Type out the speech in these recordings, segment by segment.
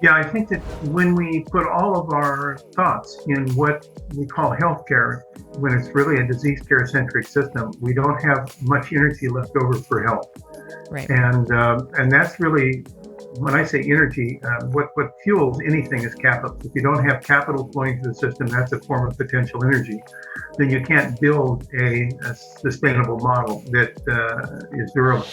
Yeah, I think that when we put all of our thoughts in what we call healthcare, when it's really a disease care centric system, we don't have much energy left over for health. Right. And that's really, when I say energy, what fuels anything is capital. If you don't have capital flowing through the system, that's a form of potential energy. Then you can't build a sustainable model that is durable.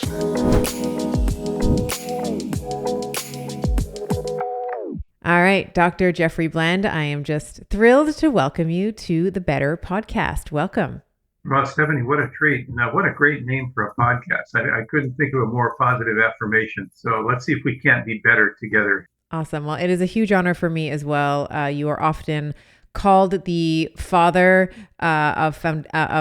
All right, Dr. Jeffrey Blend, I am just thrilled to welcome you to the Better Podcast. Welcome. Well, Stephanie, what a treat. Now, what a great name for a podcast. I couldn't think of a more positive affirmation. So let's see if we can't be better together. Awesome. Well, it is a huge honor for me as well. You are often called the father of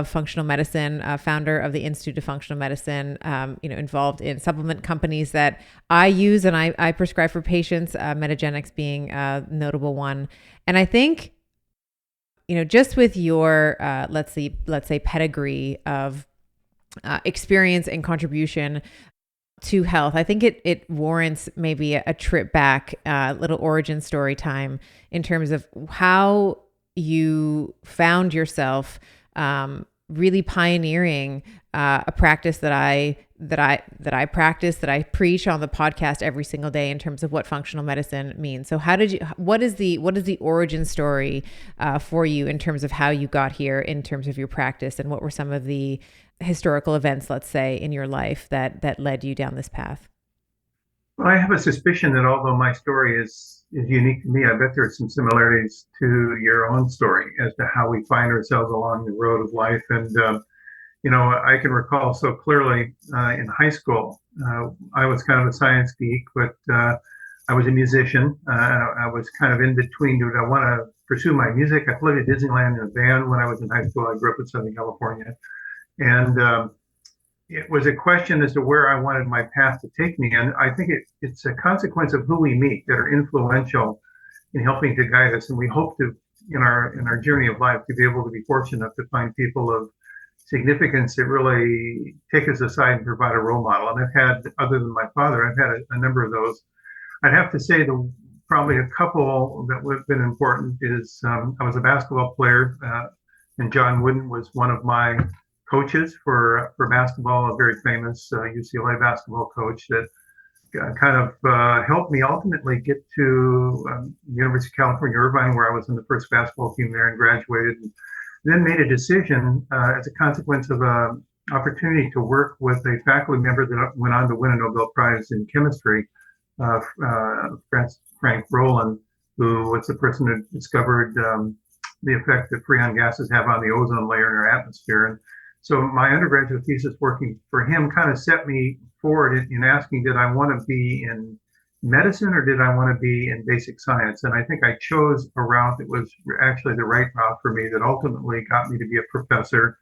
functional medicine, founder of the Institute of Functional Medicine, involved in supplement companies that I use and I prescribe for patients, Metagenics being a notable one. And I think, just with your, let's say pedigree of experience and contribution to health, I think it warrants maybe a trip back, little origin story time in terms of how you found yourself really pioneering a practice that I practice, that I preach on the podcast every single day in terms of what functional medicine means. So what is the origin story for you in terms of how you got here in terms of your practice, and what were some of the historical events, let's say, in your life that led you down this path? Well, I have a suspicion that although my story is unique to me, I bet there are some similarities to your own story as to how we find ourselves along the road of life. And I can recall so clearly in high school, I was kind of a science geek, but I was a musician. I was kind of in between. Did I want to pursue my music? I played at Disneyland in a band when I was in high school. I grew up in Southern California. And it was a question as to where I wanted my path to take me. And I think it's a consequence of who we meet that are influential in helping to guide us. And we hope to, in our journey of life, to be able to be fortunate enough to find people of significance that really take us aside and provide a role model. And I've had, other than my father, I've had a number of those. I'd have to say probably a couple that would have been important is I was a basketball player, and John Wooden was one of my coaches for basketball, a very famous UCLA basketball coach that kind of helped me ultimately get to University of California, Irvine, where I was in the first basketball team there and graduated. And then made a decision as a consequence of an opportunity to work with a faculty member that went on to win a Nobel Prize in chemistry, Frank Rowland, who was the person who discovered the effect that freon gases have on the ozone layer in our atmosphere. And so my undergraduate thesis working for him kind of set me forward in asking, did I want to be in medicine or did I want to be in basic science? And I think I chose a route that was actually the right route for me, that ultimately got me to be a professor.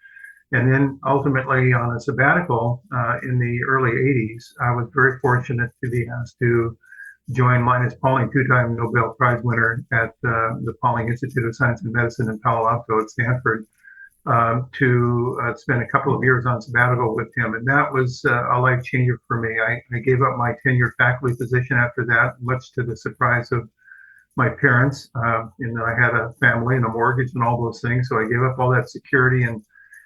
And then ultimately on a sabbatical in the early 80s, I was very fortunate to be asked to join Linus Pauling, two-time Nobel Prize winner at the Pauling Institute of Science and Medicine in Palo Alto at Stanford, to spend a couple of years on sabbatical with him. And that was a life changer for me. I gave up my tenured faculty position after that, much to the surprise of my parents. I had a family and a mortgage and all those things. So I gave up all that security and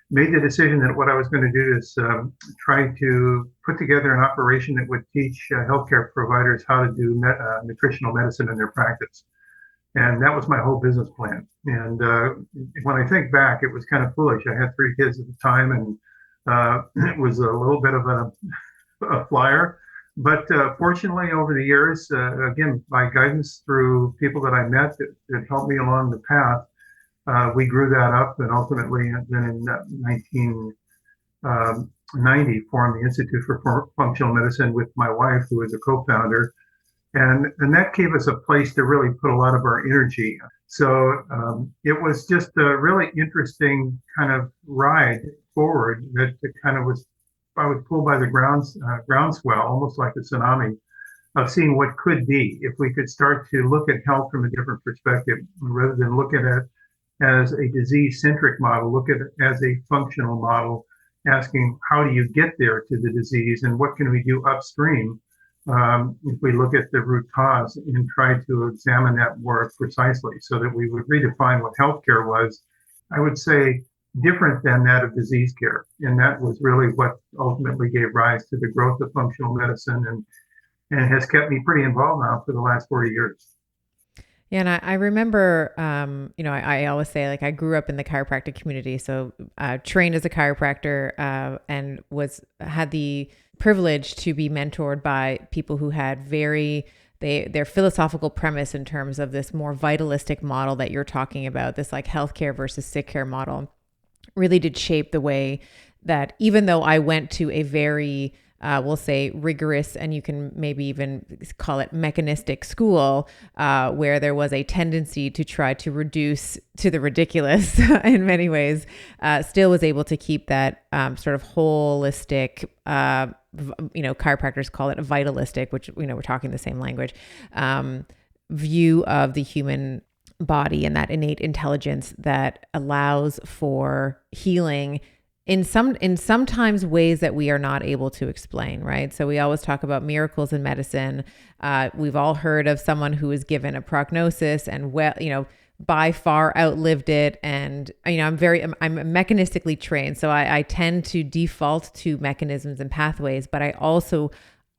made the decision that what I was going to do is try to put together an operation that would teach healthcare providers how to do nutritional medicine in their practice. And that was my whole business plan. And when I think back, it was kind of foolish. I had 3 kids at the time, and it was a little bit of a flyer. But fortunately, over the years, again, by guidance through people that I met that helped me along the path, we grew that up. And ultimately, then in 1990, formed the Institute for Functional Medicine with my wife, who was a co-founder. And that gave us a place to really put a lot of our energy. So it was just a really interesting kind of ride forward that kind of was, I was pulled by the groundswell, almost like a tsunami, of seeing what could be if we could start to look at health from a different perspective, rather than look at it as a disease-centric model, look at it as a functional model, asking how do you get there to the disease and what can we do upstream if we look at the root cause and try to examine that more precisely so that we would redefine what healthcare was, I would say different than that of disease care. And that was really what ultimately gave rise to the growth of functional medicine and has kept me pretty involved now for the last 40 years. Yeah, and I remember, I always say like I grew up in the chiropractic community, so trained as a chiropractor, and had the privilege to be mentored by people who had their philosophical premise in terms of this more vitalistic model that you're talking about, this like healthcare versus sick care model, really did shape the way that even though I went to a very we'll say rigorous, and you can maybe even call it mechanistic school, where there was a tendency to try to reduce to the ridiculous in many ways, still was able to keep that sort of holistic, chiropractors call it a vitalistic, which, we're talking the same language, view of the human body and that innate intelligence that allows for healing in sometimes ways that we are not able to explain, right? So we always talk about miracles in medicine. We've all heard of someone who was given a prognosis and by far outlived it. And I'm mechanistically trained, so I tend to default to mechanisms and pathways, but I also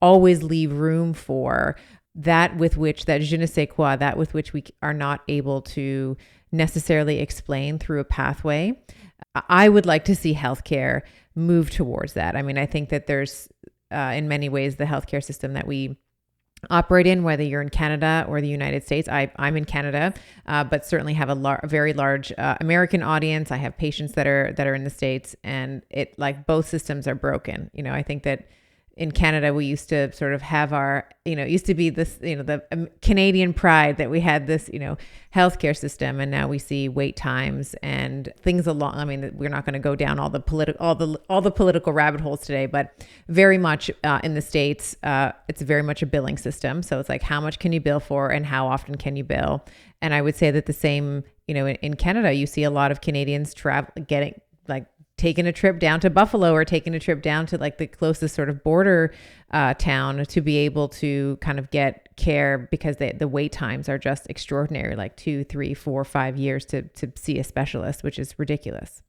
always leave room for that je ne sais quoi, that with which we are not able to necessarily explain through a pathway. I would like to see healthcare move towards that. I mean, I think that there's, in many ways, the healthcare system that we operate in, whether you're in Canada or the United States. I'm in Canada, but certainly have a very large American audience. I have patients that are in the States, and both systems are broken. I think that in Canada, we used to sort of have it used to be this, the Canadian pride that we had this, healthcare system. And now we see wait times and things along. I mean, we're not going to go down all the political rabbit holes today, but very much in the States, it's very much a billing system. So it's like, how much can you bill for and how often can you bill? And I would say that the same, in Canada, you see a lot of Canadians taking a trip down to Buffalo or taking a trip down to the closest sort of border town to be able to kind of get care, because the wait times are just extraordinary, like 2, 3, 4, 5 years to see a specialist, which is ridiculous.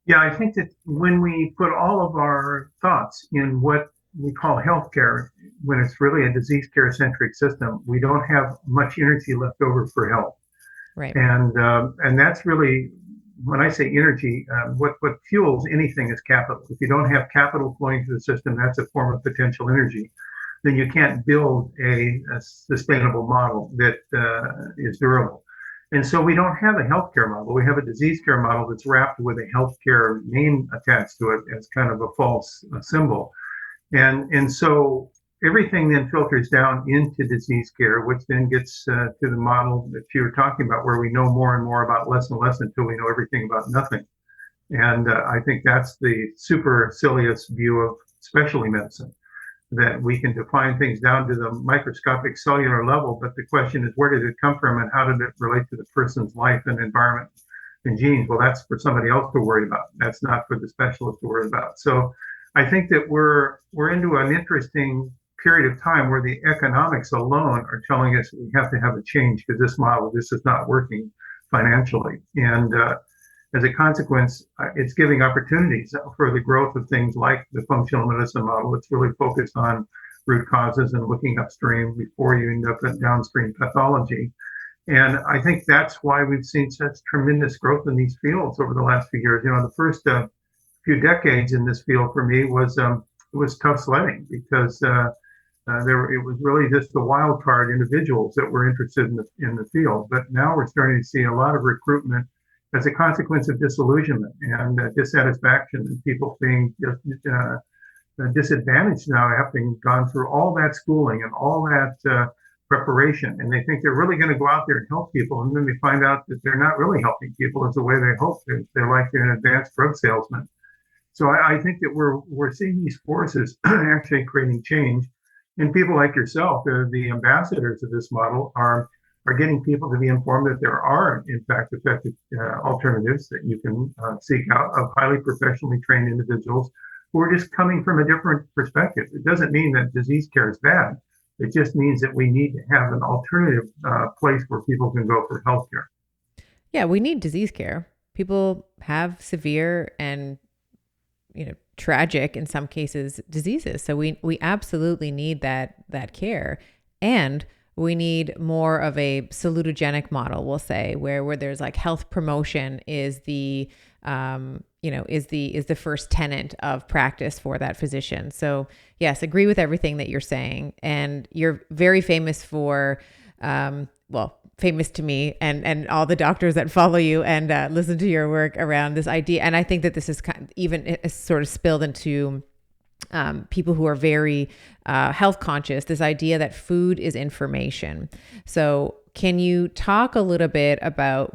Yeah, I think that when we put all of our thoughts in what we call healthcare, when it's really a disease care centric system, we don't have much energy left over for health. Right. And that's really, when I say energy, what fuels anything is capital. If you don't have capital flowing through the system, that's a form of potential energy. Then you can't build a sustainable model that is durable. And so we don't have a healthcare model. We have a disease care model that's wrapped with a healthcare name attached to it as kind of a false symbol. And so everything then filters down into disease care, which then gets to the model that you were talking about, where we know more and more about less and less until we know everything about nothing. And I think that's the supercilious view of specialty medicine, that we can define things down to the microscopic cellular level. But the question is, where did it come from and how did it relate to the person's life and environment and genes? Well, that's for somebody else to worry about. That's not for the specialist to worry about. So I think that we're into an interesting period of time where the economics alone are telling us we have to have a change because this model, this is not working financially. And as a consequence, it's giving opportunities for the growth of things like the functional medicine model. It's really focused on root causes and looking upstream before you end up at downstream pathology. And I think that's why we've seen such tremendous growth in these fields over the last few years. The first few decades in this field for me was tough sledding, because it was really just the wild card individuals that were interested in the field. But now we're starting to see a lot of recruitment as a consequence of disillusionment and dissatisfaction, and people being disadvantaged now, having gone through all that schooling and all that preparation, and they think they're really going to go out there and help people, and then they find out that they're not really helping people as the way they hope. They're like an advanced drug salesman. So I think that we're seeing these forces actually creating change. And people like yourself, the ambassadors of this model, are getting people to be informed that there are, in fact, effective alternatives that you can seek out, of highly professionally trained individuals we're just coming from a different perspective. It doesn't mean that disease care is bad. It just means that we need to have an alternative place where people can go for healthcare. Yeah, we need disease care. People have severe and tragic in some cases diseases. So we absolutely need that care. And we need more of a salutogenic model, we'll say, where there's like health promotion is the is the first tenet of practice for that physician. So yes, agree with everything that you're saying. And you're very famous for famous to me and all the doctors that follow you and listen to your work around this idea. And I think that this is even sort of spilled into people who are very health conscious, this idea that food is information. So can you talk a little bit about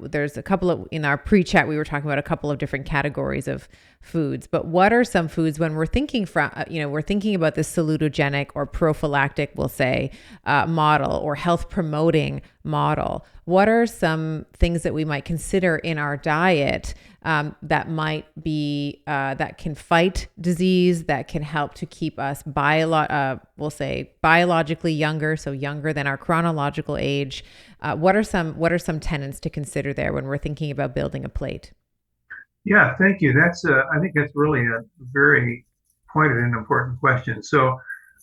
there's a couple of, in our pre-chat, we were talking about a couple of different categories of foods, but what are some foods when we're thinking we're thinking about this salutogenic or prophylactic, we'll say, model or health promoting model? What are some things that we might consider in our diet that might be, that can fight disease, that can help to keep us we'll say biologically younger, so younger than our chronological age? What are some tenets to consider there when we're thinking about building a plate? Yeah, thank you. I think that's really a very pointed and important question. So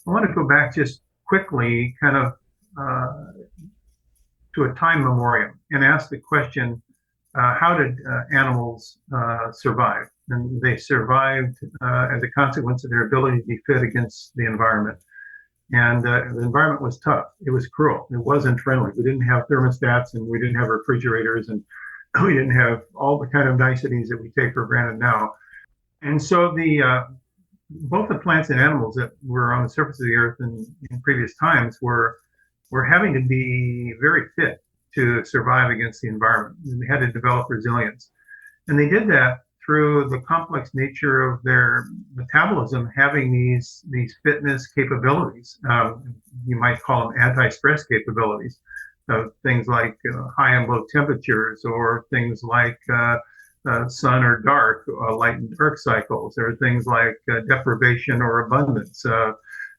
I want to go back just quickly, kind of to a time memorial and ask the question, how did animals survive? And they survived as a consequence of their ability to be fit against the environment. And the environment was tough. It was cruel. It wasn't friendly. We didn't have thermostats and we didn't have refrigerators and we didn't have all the kind of niceties that we take for granted now. And so both the plants and animals that were on the surface of the earth in previous times were having to be very fit to survive against the environment. And they had to develop resilience. And they did that through the complex nature of their metabolism, having these fitness capabilities. You might call them anti-stress capabilities. Things like high and low temperatures, or things like sun or dark, light and dark cycles, or things like deprivation or abundance.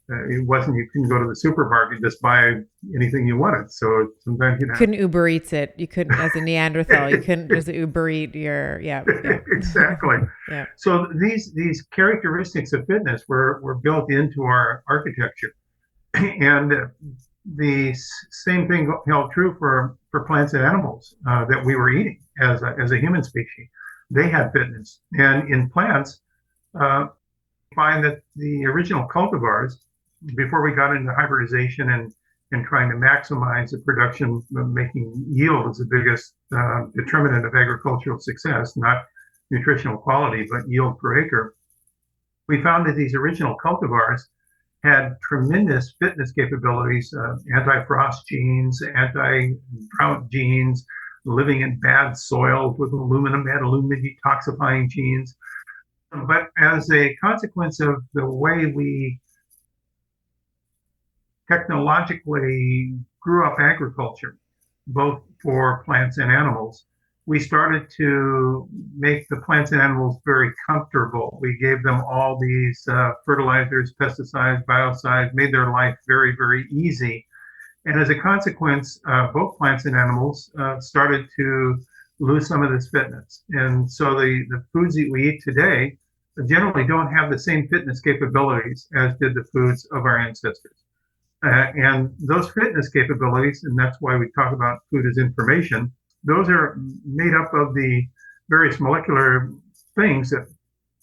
It wasn't, you couldn't go to the supermarket and just buy anything you wanted. So sometimes you couldn't Uber Eats it. You couldn't, as a Neanderthal, you couldn't just Uber Eat yeah. Exactly. Yeah. So these characteristics of fitness were built into our architecture. And the same thing held true for plants and animals that we were eating as a human species. They had fitness. And in plants, find that the original cultivars, before we got into hybridization and trying to maximize the production, making yield as the biggest determinant of agricultural success, not nutritional quality, but yield per acre, we found that these original cultivars had tremendous fitness capabilities, anti-frost genes, anti-drought genes, living in bad soils with aluminum, had aluminum detoxifying genes. But as a consequence of the way we technologically grew up agriculture, both for plants and animals, we started to make the plants and animals very comfortable. We gave them all these fertilizers, pesticides, biocides, made their life very, very easy. And as a consequence, both plants and animals started to lose some of this fitness. And so the foods that we eat today generally don't have the same fitness capabilities as did the foods of our ancestors. And those fitness capabilities, and that's why we talk about food as information, those are made up of the various molecular things that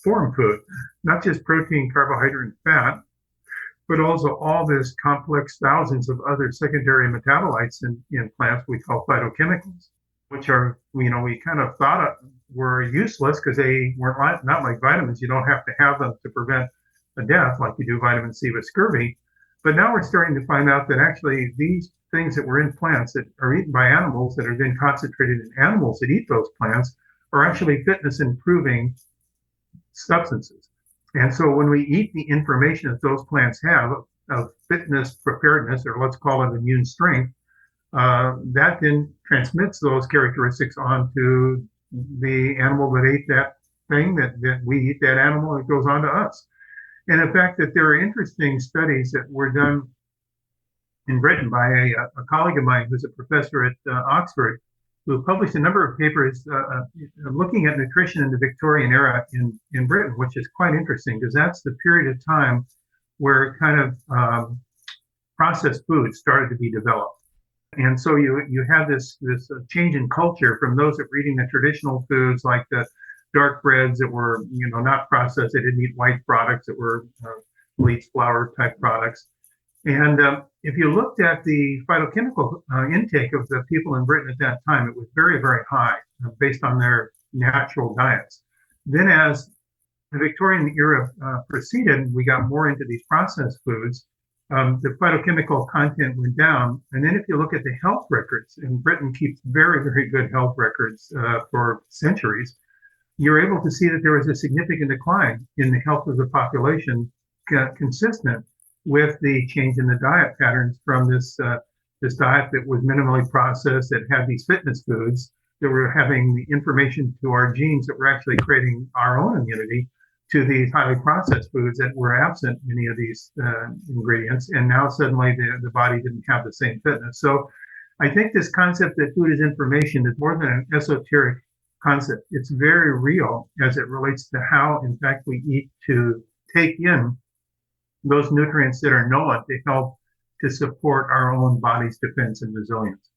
form food, not just protein, carbohydrate, and fat, but also all this complex thousands of other secondary metabolites in plants we call phytochemicals, which are, we kind of thought were useless because they weren't not like vitamins. You don't have to have them to prevent a death like you do vitamin C with scurvy. But now we're starting to find out that actually these things that were in plants that are eaten by animals that are then concentrated in animals that eat those plants are actually fitness improving substances. And so when we eat the information that those plants have of fitness preparedness, or let's call it immune strength, that then transmits those characteristics onto the animal that ate that thing that we eat that animal, it goes on to us. And in fact, that there are interesting studies that were done in Britain by a colleague of mine who's a professor at Oxford, who published a number of papers looking at nutrition in the Victorian era in Britain, which is quite interesting because that's the period of time where kind of processed foods started to be developed. And so you have this change in culture from those that were eating the traditional foods like the dark breads that were not processed. They didn't eat white products that were bleached flour type products. And if you looked at the phytochemical intake of the people in Britain at that time, it was very, very high based on their natural diets. Then as the Victorian era proceeded, we got more into these processed foods. The phytochemical content went down. And then if you look at the health records, and Britain keeps very, very good health records for centuries, you're able to see that there was a significant decline in the health of the population consistent with the change in the diet patterns from this diet that was minimally processed, that had these fitness foods, that were having the information to our genes that were actually creating our own immunity, to these highly processed foods that were absent many of these ingredients. And now suddenly the body didn't have the same fitness. So I think this concept that food is information is more than an esoteric concept. It's very real as it relates to how, in fact, we eat to take in those nutrients that are known to help to support our own body's defense and resilience.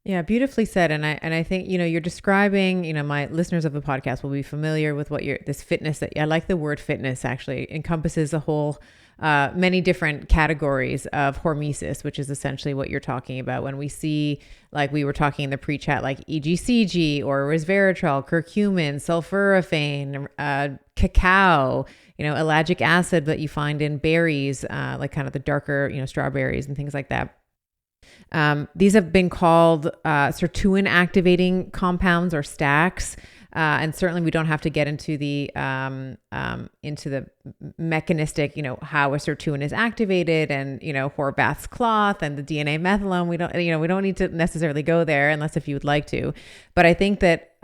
Yeah, beautifully said. And I think, you're describing, my listeners of the podcast will be familiar with what this fitness that I like the word fitness actually encompasses a whole, many different categories of hormesis, which is essentially what you're talking about. When we see, like we were talking in the pre-chat, like EGCG or resveratrol, curcumin, sulforaphane, cacao, ellagic acid that you find in berries, like kind of the darker, strawberries and things like that. These have been called sirtuin activating compounds or stacks. And certainly we don't have to get into the mechanistic, how a sirtuin is activated and, Horvath's cloth and the DNA methylome. We don't need to necessarily go there unless if you would like to. But I think that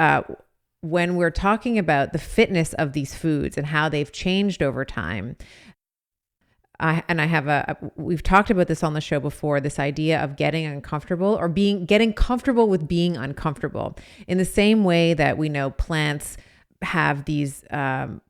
when we're talking about the fitness of these foods and how they've changed over time, we've talked about this on the show before, this idea of getting uncomfortable or getting comfortable with being uncomfortable, in the same way that we know plants have these,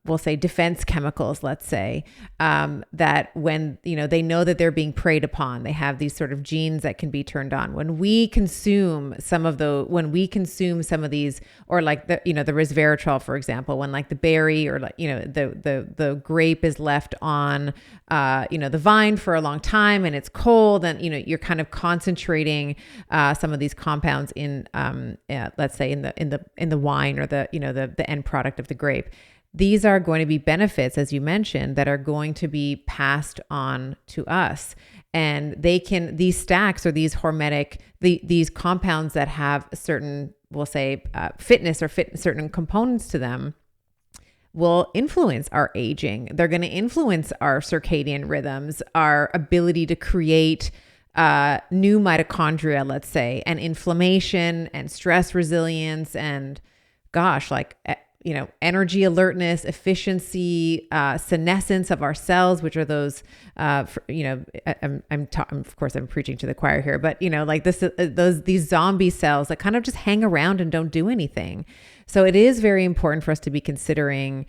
we'll say defense chemicals, let's say, that when, they know that they're being preyed upon, they have these sort of genes that can be turned on. When we consume some of these, or like the resveratrol, for example, when like the berry or like, the grape is left on, the vine for a long time and it's cold and, you're kind of concentrating, some of these compounds in, let's say in the wine or the end product of the grape. These are going to be benefits, as you mentioned, that are going to be passed on to us. And these stacks or these hormetic, these compounds that have a certain, we'll say, fitness or certain components to them will influence our aging. They're going to influence our circadian rhythms, our ability to create new mitochondria, let's say, and inflammation and stress resilience and energy alertness, efficiency, senescence of our cells, which are those, of course I'm preaching to the choir here, but like these zombie cells that kind of just hang around and don't do anything. So it is very important for us to be considering,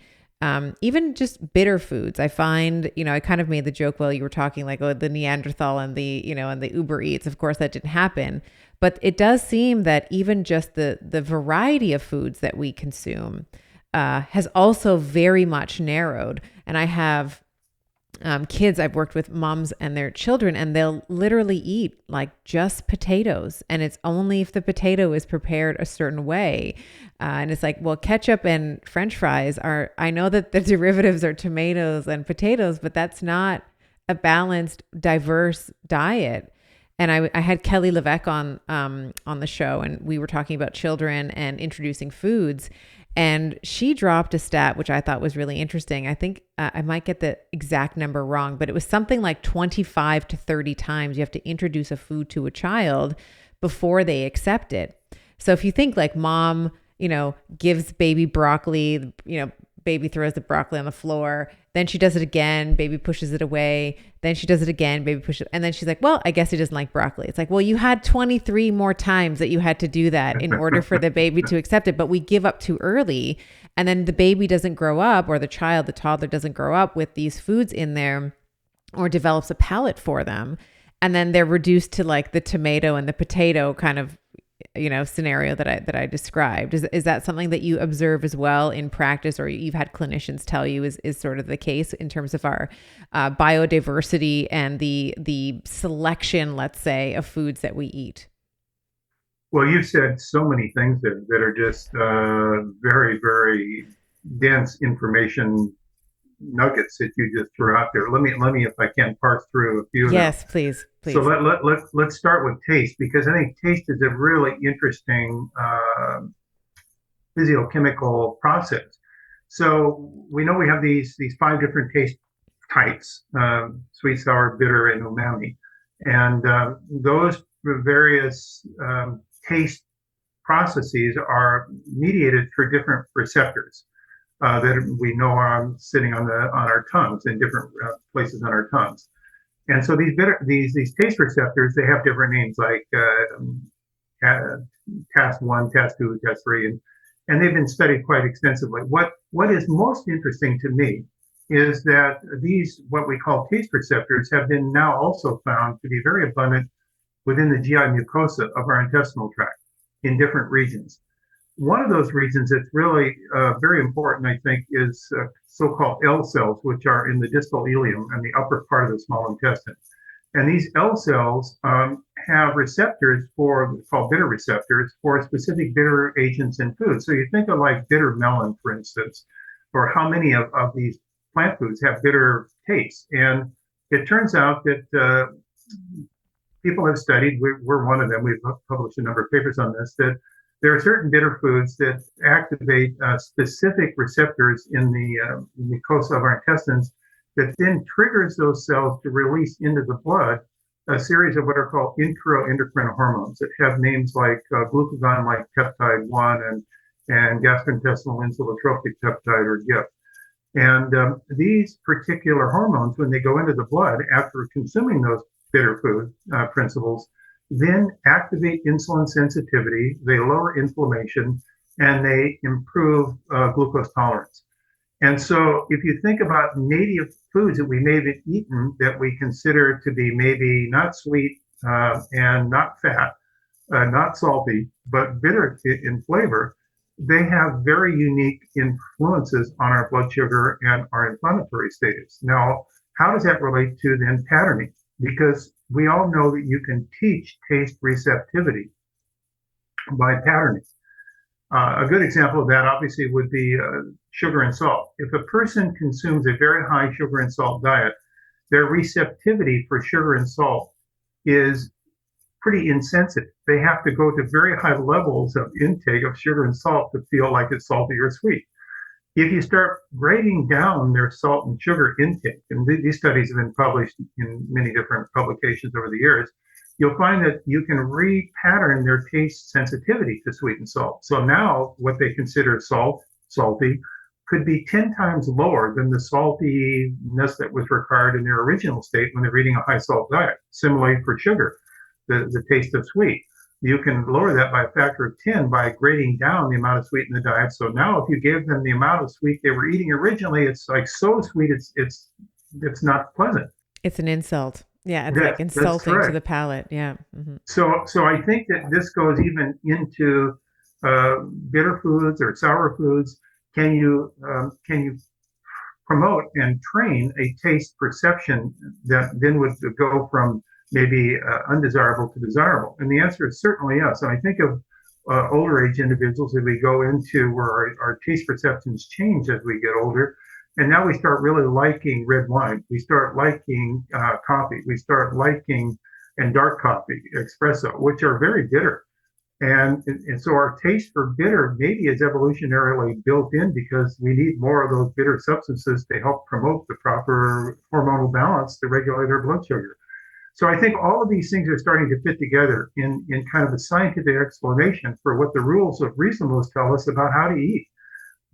even just bitter foods. I find, I kind of made the joke while you were talking, like, the Neanderthal and and the Uber Eats. Of course that didn't happen, but it does seem that even just the variety of foods that we consume has also very much narrowed. And I have kids, I've worked with moms and their children, and they'll literally eat like just potatoes. And it's only if the potato is prepared a certain way. And it's like, well, ketchup and French fries I know that the derivatives are tomatoes and potatoes, but that's not a balanced, diverse diet. And I had Kelly LeVesque on the show, and we were talking about children and introducing foods. And she dropped a stat, which I thought was really interesting. I think I might get the exact number wrong, but it was something like 25 to 30 times you have to introduce a food to a child before they accept it. So if you think like mom gives baby broccoli, baby throws the broccoli on the floor. Then she does it again. Baby pushes it away. Then she does it again. Baby pushes it. And then she's like, well, I guess he doesn't like broccoli. It's like, well, you had 23 more times that you had to do that in order for the baby to accept it. But we give up too early. And then the baby doesn't grow up, or the toddler doesn't grow up with these foods in there or develops a palate for them. And then they're reduced to like the tomato and the potato kind of scenario that I described. Is that something that you observe as well in practice, or you've had clinicians tell you is sort of the case in terms of our biodiversity and the selection, let's say, of foods that we eat? Well, you've said so many things that are just very, very dense information nuggets that you just threw out there. Let me, if I can, parse through a few of them. Yes, please. So let's start with taste, because I think taste is a really interesting physiochemical process. So we know we have these five different taste types: sweet, sour, bitter, and umami, and those various taste processes are mediated through different receptors that we know are sitting on our tongues, in different places on our tongues. And so these taste receptors, they have different names, like TAS1, TAS2, TAS3, and they've been studied quite extensively. What is most interesting to me is that these, what we call taste receptors, have been now also found to be very abundant within the GI mucosa of our intestinal tract in different regions. One of those regions that's really very important, I think, is so-called L cells, which are in the distal ileum and the upper part of the small intestine. And these L cells have receptors called bitter receptors for specific bitter agents in food. So you think of like bitter melon, for instance, or how many of these plant foods have bitter taste. And it turns out that people have studied, we're one of them, we've published a number of papers on this, that there are certain bitter foods that activate specific receptors in the mucosa of our intestines that then triggers those cells to release into the blood a series of what are called enteroendocrine hormones that have names like glucagon-like peptide 1 and gastrointestinal insulotropic peptide, or GIP. And these particular hormones, when they go into the blood after consuming those bitter food principles, then activate insulin sensitivity, they lower inflammation, and they improve glucose tolerance. And so if you think about native foods that we may have eaten that we consider to be maybe not sweet and not fat, not salty, but bitter in flavor, they have very unique influences on our blood sugar and our inflammatory status. Now, how does that relate to then patterning? Because we all know that you can teach taste receptivity by patterning. A good example of that obviously would be sugar and salt. If a person consumes a very high sugar and salt diet, their receptivity for sugar and salt is pretty insensitive. They have to go to very high levels of intake of sugar and salt to feel like it's salty or sweet. If you start grading down their salt and sugar intake, and these studies have been published in many different publications over the years, you'll find that you can repattern their taste sensitivity to sweet and salt. So now what they consider salty, could be 10 times lower than the saltiness that was required in their original state when they're eating a high salt diet. Similarly for sugar, the taste of sweet. You can lower that by a factor of 10 by grading down the amount of sweet in the diet. So now if you gave them the amount of sweet they were eating originally, it's like so sweet, it's not pleasant. It's an insult. Yeah, it's like insulting to the palate. Yeah. Mm-hmm. So I think that this goes even into bitter foods or sour foods. Can you promote and train a taste perception that then would go from maybe undesirable to desirable? And the answer is certainly yes. And I think of older age individuals that we go into where our taste perceptions change as we get older. And now we start really liking red wine. We start liking coffee. We start liking and dark coffee, espresso, which are very bitter. And so our taste for bitter maybe is evolutionarily built in because we need more of those bitter substances to help promote the proper hormonal balance to regulate our blood sugar. So I think all of these things are starting to fit together in kind of a scientific explanation for what the rules of reasonableness tell us about how to eat.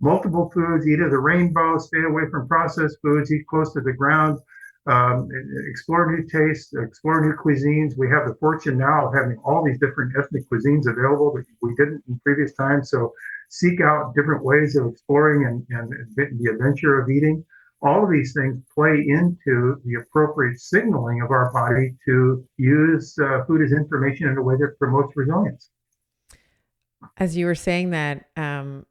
Multiple foods, eat of the rainbow, stay away from processed foods, eat close to the ground, um, explore new tastes, explore new cuisines. We have the fortune now of having all these different ethnic cuisines available that we didn't in previous times. So seek out different ways of exploring and the adventure of eating. All of these things play into the appropriate signaling of our body to use food as information in a way that promotes resilience. As you were saying that, how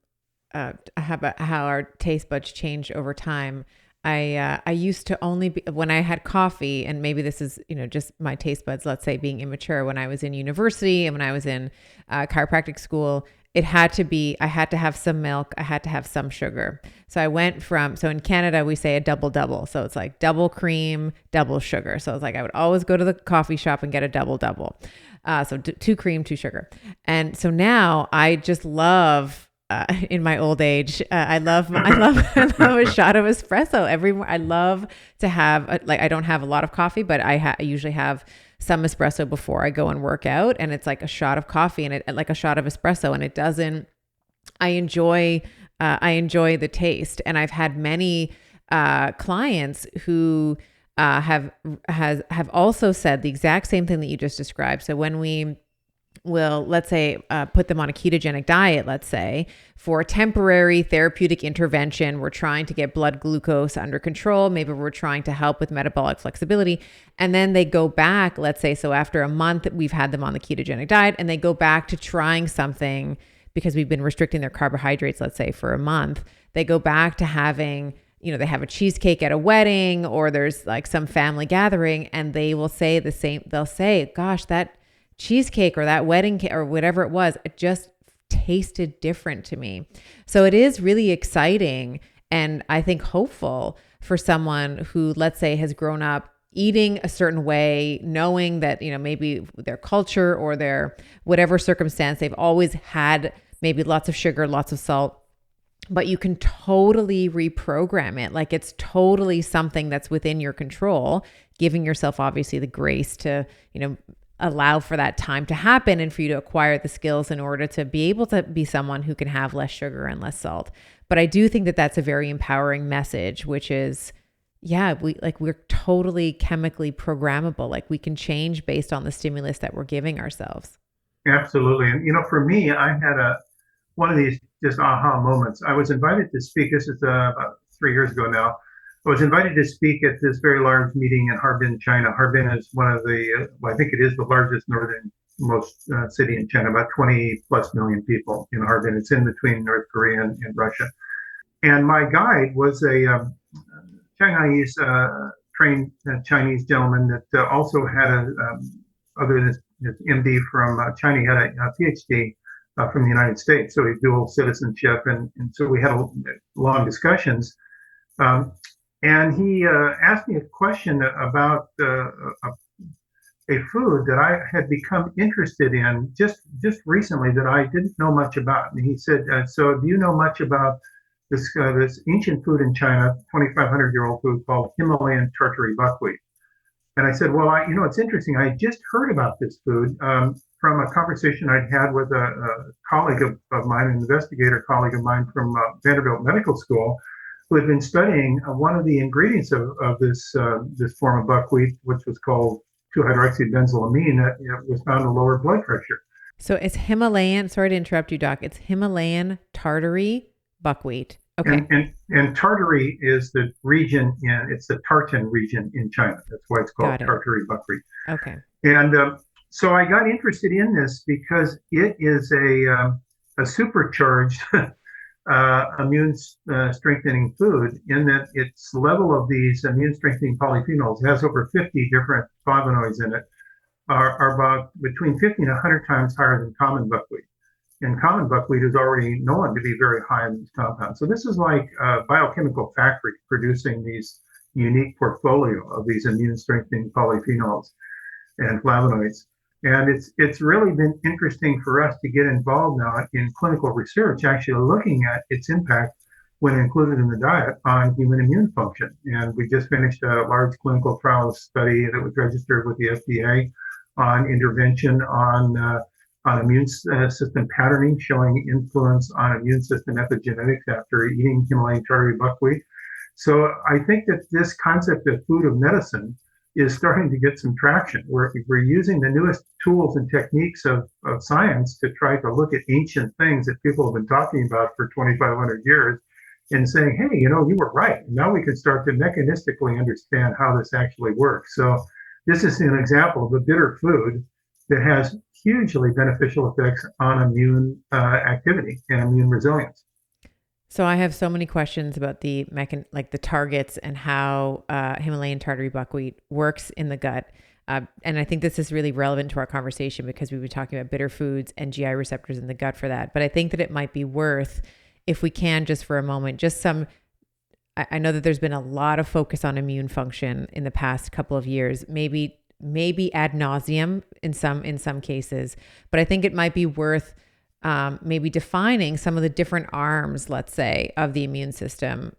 our taste buds change over time. I used to only be, when I had coffee, and maybe this is, just my taste buds, let's say, being immature. When I was in university and when I was in chiropractic school, I had to have some milk. I had to have some sugar. So so in Canada, we say a double double. So it's like double cream, double sugar. So it's like, I would always go to the coffee shop and get a double double. So two cream, two sugar. And so now I just love, in my old age, I love a shot of espresso every morning. I love to have, I don't have a lot of coffee, but I usually have some espresso before I go and work out, and it's like a shot of coffee and like a shot of espresso, and it doesn't. I enjoy the taste, and I've had many clients who have also said the exact same thing that you just described. So when we will, let's say, put them on a ketogenic diet, let's say, for a temporary therapeutic intervention. We're trying to get blood glucose under control. Maybe we're trying to help with metabolic flexibility. And then they go back, let's say, so after a month, we've had them on the ketogenic diet, and they go back to trying something because we've been restricting their carbohydrates, let's say, for a month. They go back to having, they have a cheesecake at a wedding, or there's like some family gathering, and they will say the same. They'll say, gosh, that cheesecake or that wedding cake or whatever it was, it just tasted different to me. So it is really exciting, and I think hopeful for someone who, let's say, has grown up eating a certain way, knowing that, maybe their culture or their whatever circumstance, they've always had maybe lots of sugar, lots of salt, but you can totally reprogram it. Like, it's totally something that's within your control, giving yourself obviously the grace to, allow for that time to happen and for you to acquire the skills in order to be able to be someone who can have less sugar and less salt. But I do think that that's a very empowering message, which is, we're totally chemically programmable. Like, we can change based on the stimulus that we're giving ourselves. Absolutely. And, for me, I had one of these just aha moments. I was invited to speak. This is about 3 years ago now. I was invited to speak at this very large meeting in Harbin, China. Harbin is one of I think it is the largest northernmost city in China, about 20 plus million people in Harbin. It's in between North Korea and Russia. And my guide was a Chinese trained Chinese gentleman that also had other than his MD from China, he had a PhD from the United States. So he dual citizenship. And so we had long discussions. And he asked me a question about a food that I had become interested in just recently that I didn't know much about. And he said, "So do you know much about this ancient food in China, 2,500-year-old food called Himalayan Tartary Buckwheat?" And I said, "Well, it's interesting. I just heard about this food from a conversation I'd had with a colleague of mine, an investigator colleague of mine from Vanderbilt Medical School, who had been studying one of the ingredients of this form of buckwheat, which was called 2-hydroxybenzylamine, that was found to lower blood pressure." So it's Himalayan. Sorry to interrupt you, Doc. It's Himalayan Tartary Buckwheat. Okay. And Tartary is the region it's the Tartan region in China. That's why it's called Tartary buckwheat. Okay. And so I got interested in this because it is a supercharged immune strengthening food, in that its level of these immune strengthening polyphenols has over 50 different flavonoids in it, are about between 50 and 100 times higher than common buckwheat. And common buckwheat is already known to be very high in these compounds. So this is like a biochemical factory producing these unique portfolio of these immune strengthening polyphenols and flavonoids. And it's really been interesting for us to get involved now in clinical research, actually looking at its impact when included in the diet on human immune function. And we just finished a large clinical trial study that was registered with the FDA on intervention on immune system patterning, showing influence on immune system epigenetics after eating Himalayan Tartary Buckwheat. So I think that this concept of food of medicine is starting to get some traction. We're using the newest tools and techniques of science to try to look at ancient things that people have been talking about for 2,500 years and saying, hey, you were right. Now we can start to mechanistically understand how this actually works. So this is an example of a bitter food that has hugely beneficial effects on immune activity and immune resilience. So I have so many questions about the the targets and how Himalayan Tartary Buckwheat works in the gut. And I think this is really relevant to our conversation because we've been talking about bitter foods and GI receptors in the gut for that. But I think that it might be worth, if we can, just for a moment, I know that there's been a lot of focus on immune function in the past couple of years, maybe ad nauseum in some cases, but I think it might be worth maybe defining some of the different arms, let's say, of the immune system.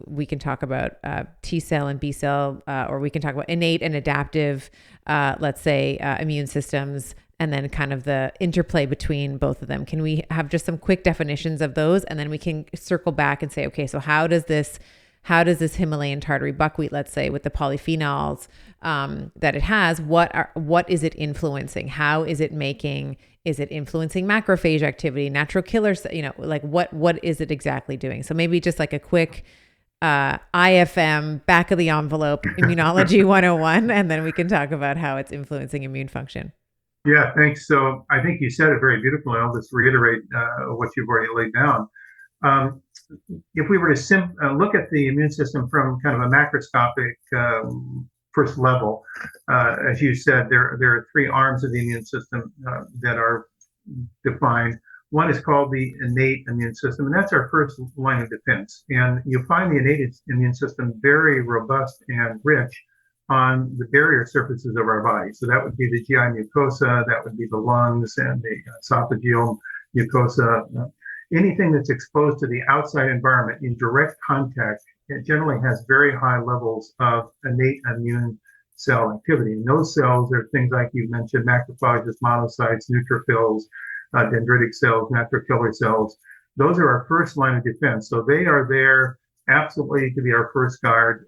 We can talk about T cell and B cell, or we can talk about innate and adaptive, let's say, immune systems, and then kind of the interplay between both of them. Can we have just some quick definitions of those, and then we can circle back and say, okay, so how does this Himalayan Tartary Buckwheat, let's say, with the polyphenols that it has, what is it influencing? How is it influencing macrophage activity, natural killers, what is it exactly doing? So maybe just like a quick IFM, back of the envelope, immunology 101, and then we can talk about how it's influencing immune function. Yeah, thanks. So I think you said it very beautifully. I'll just reiterate what you've already laid down. If we were to look at the immune system from kind of a macroscopic first level, as you said, there are three arms of the immune system that are defined. One is called the innate immune system, and that's our first line of defense. And you find the innate immune system very robust and rich on the barrier surfaces of our body. So that would be the GI mucosa, that would be the lungs and the esophageal mucosa. Anything that's exposed to the outside environment in direct contact, it generally has very high levels of innate immune cell activity. And those cells are things like you mentioned, macrophages, monocytes, neutrophils, dendritic cells, natural killer cells. Those are our first line of defense. So they are there absolutely to be our first guard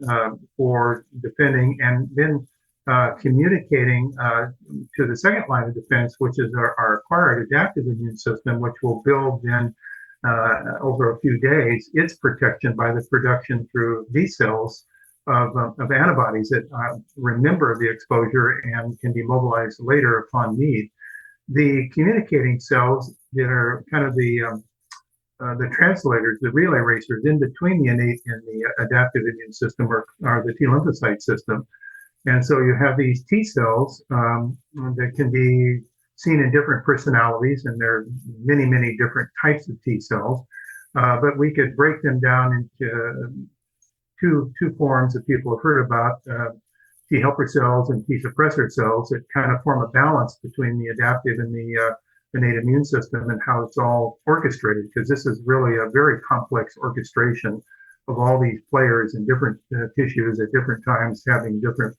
for defending and then communicating to the second line of defense, which is our acquired adaptive immune system, which will build then over a few days its protection by the production through B cells of antibodies that remember the exposure and can be mobilized later upon need. The communicating cells that are kind of the translators, the relay racers in between the innate and the adaptive immune system are the T lymphocyte system. And so you have these T cells that can be seen in different personalities, and there are many, many different types of T cells. But we could break them down into two forms that people have heard about, T helper cells and T suppressor cells that kind of form a balance between the adaptive and the innate immune system and how it's all orchestrated, because this is really a very complex orchestration of all these players in different tissues at different times having different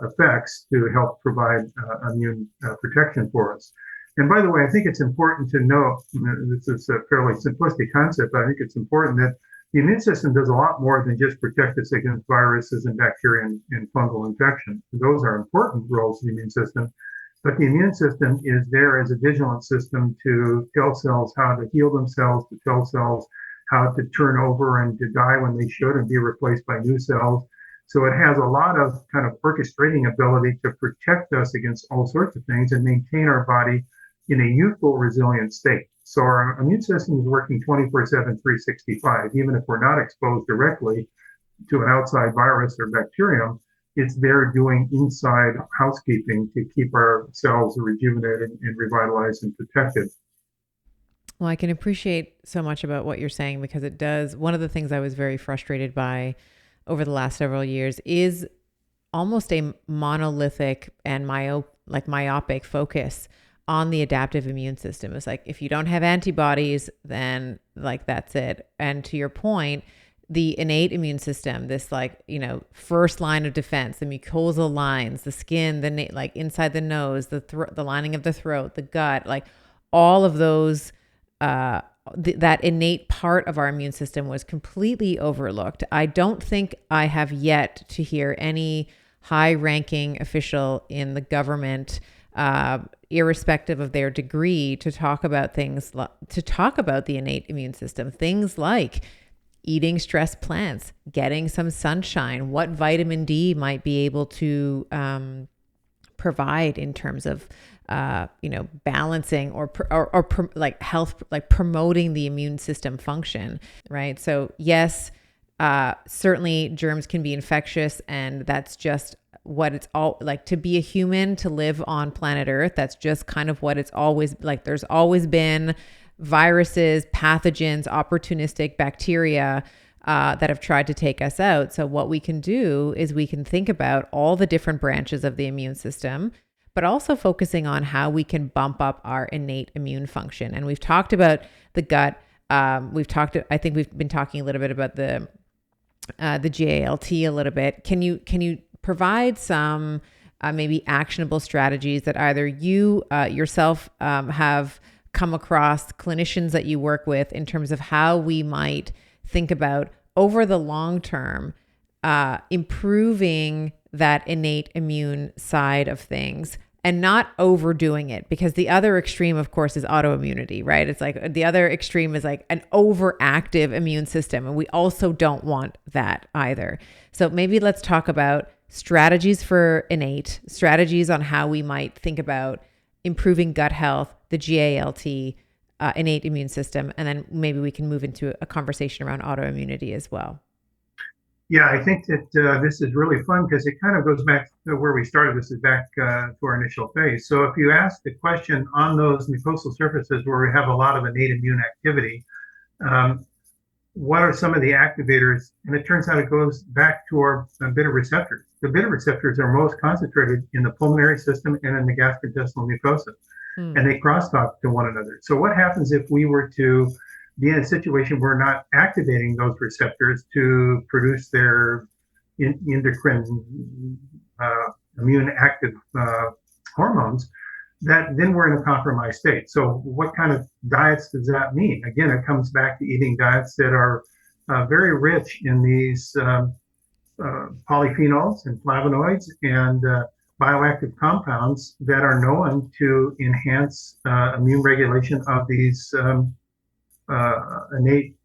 effects to help provide immune protection for us. And by the way, I think it's important to note, this is a fairly simplistic concept, but I think it's important that the immune system does a lot more than just protect us against viruses and bacteria and fungal infection. Those are important roles of the immune system, but the immune system is there as a vigilant system to tell cells how to heal themselves, to tell cells how to turn over and to die when they should and be replaced by new cells. So it has a lot of kind of orchestrating ability to protect us against all sorts of things and maintain our body in a youthful, resilient state. So our immune system is working 24/7, 365. Even if we're not exposed directly to an outside virus or bacterium, it's there doing inside housekeeping to keep our cells rejuvenated and revitalized and protected. Well, I can appreciate so much about what you're saying because it does. One of the things I was very frustrated by over the last several years is almost a monolithic and myopic focus on the adaptive immune system. It's like, if you don't have antibodies, then like that's it. And to your point, the innate immune system, this like, first line of defense, the mucosal lines, the skin, like inside the nose, the lining of the throat, the gut, like all of those, that innate part of our immune system was completely overlooked. I don't think I have yet to hear any high-ranking official in the government, irrespective of their degree, to talk about the innate immune system, things like eating stress plants, getting some sunshine, what vitamin D might be able to provide in terms of balancing or like health, like promoting the immune system function, right? So yes, certainly germs can be infectious, and that's just what it's all like to be a human, to live on planet Earth. That's just kind of what it's always like. There's always been viruses, pathogens, opportunistic bacteria that have tried to take us out. So what we can do is we can think about all the different branches of the immune system, but also focusing on how we can bump up our innate immune function. And we've talked about the gut. I think we've been talking a little bit about the GALT a little bit. Can you provide some maybe actionable strategies that either you yourself have come across, clinicians that you work with, in terms of how we might think about over the long term, improving that innate immune side of things and not overdoing it? Because the other extreme, of course, is autoimmunity, right? It's like the other extreme is like an overactive immune system. And we also don't want that either. So maybe let's talk about strategies for innate, strategies on how we might think about improving gut health, the GALT, innate immune system, and then maybe we can move into a conversation around autoimmunity as well. Yeah, I think that this is really fun because it kind of goes back to where we started. This is back to our initial phase. So if you ask the question on those mucosal surfaces where we have a lot of innate immune activity, what are some of the activators? And it turns out it goes back to our beta receptors. The beta receptors are most concentrated in the pulmonary system and in the gastrointestinal mucosa, and they crosstalk to one another. So what happens if we were to be in a situation where we're not activating those receptors to produce their endocrine immune active hormones? That then we're in a compromised state. So what kind of diets does that mean? Again, it comes back to eating diets that are very rich in these polyphenols and flavonoids and bioactive compounds that are known to enhance immune regulation of these innate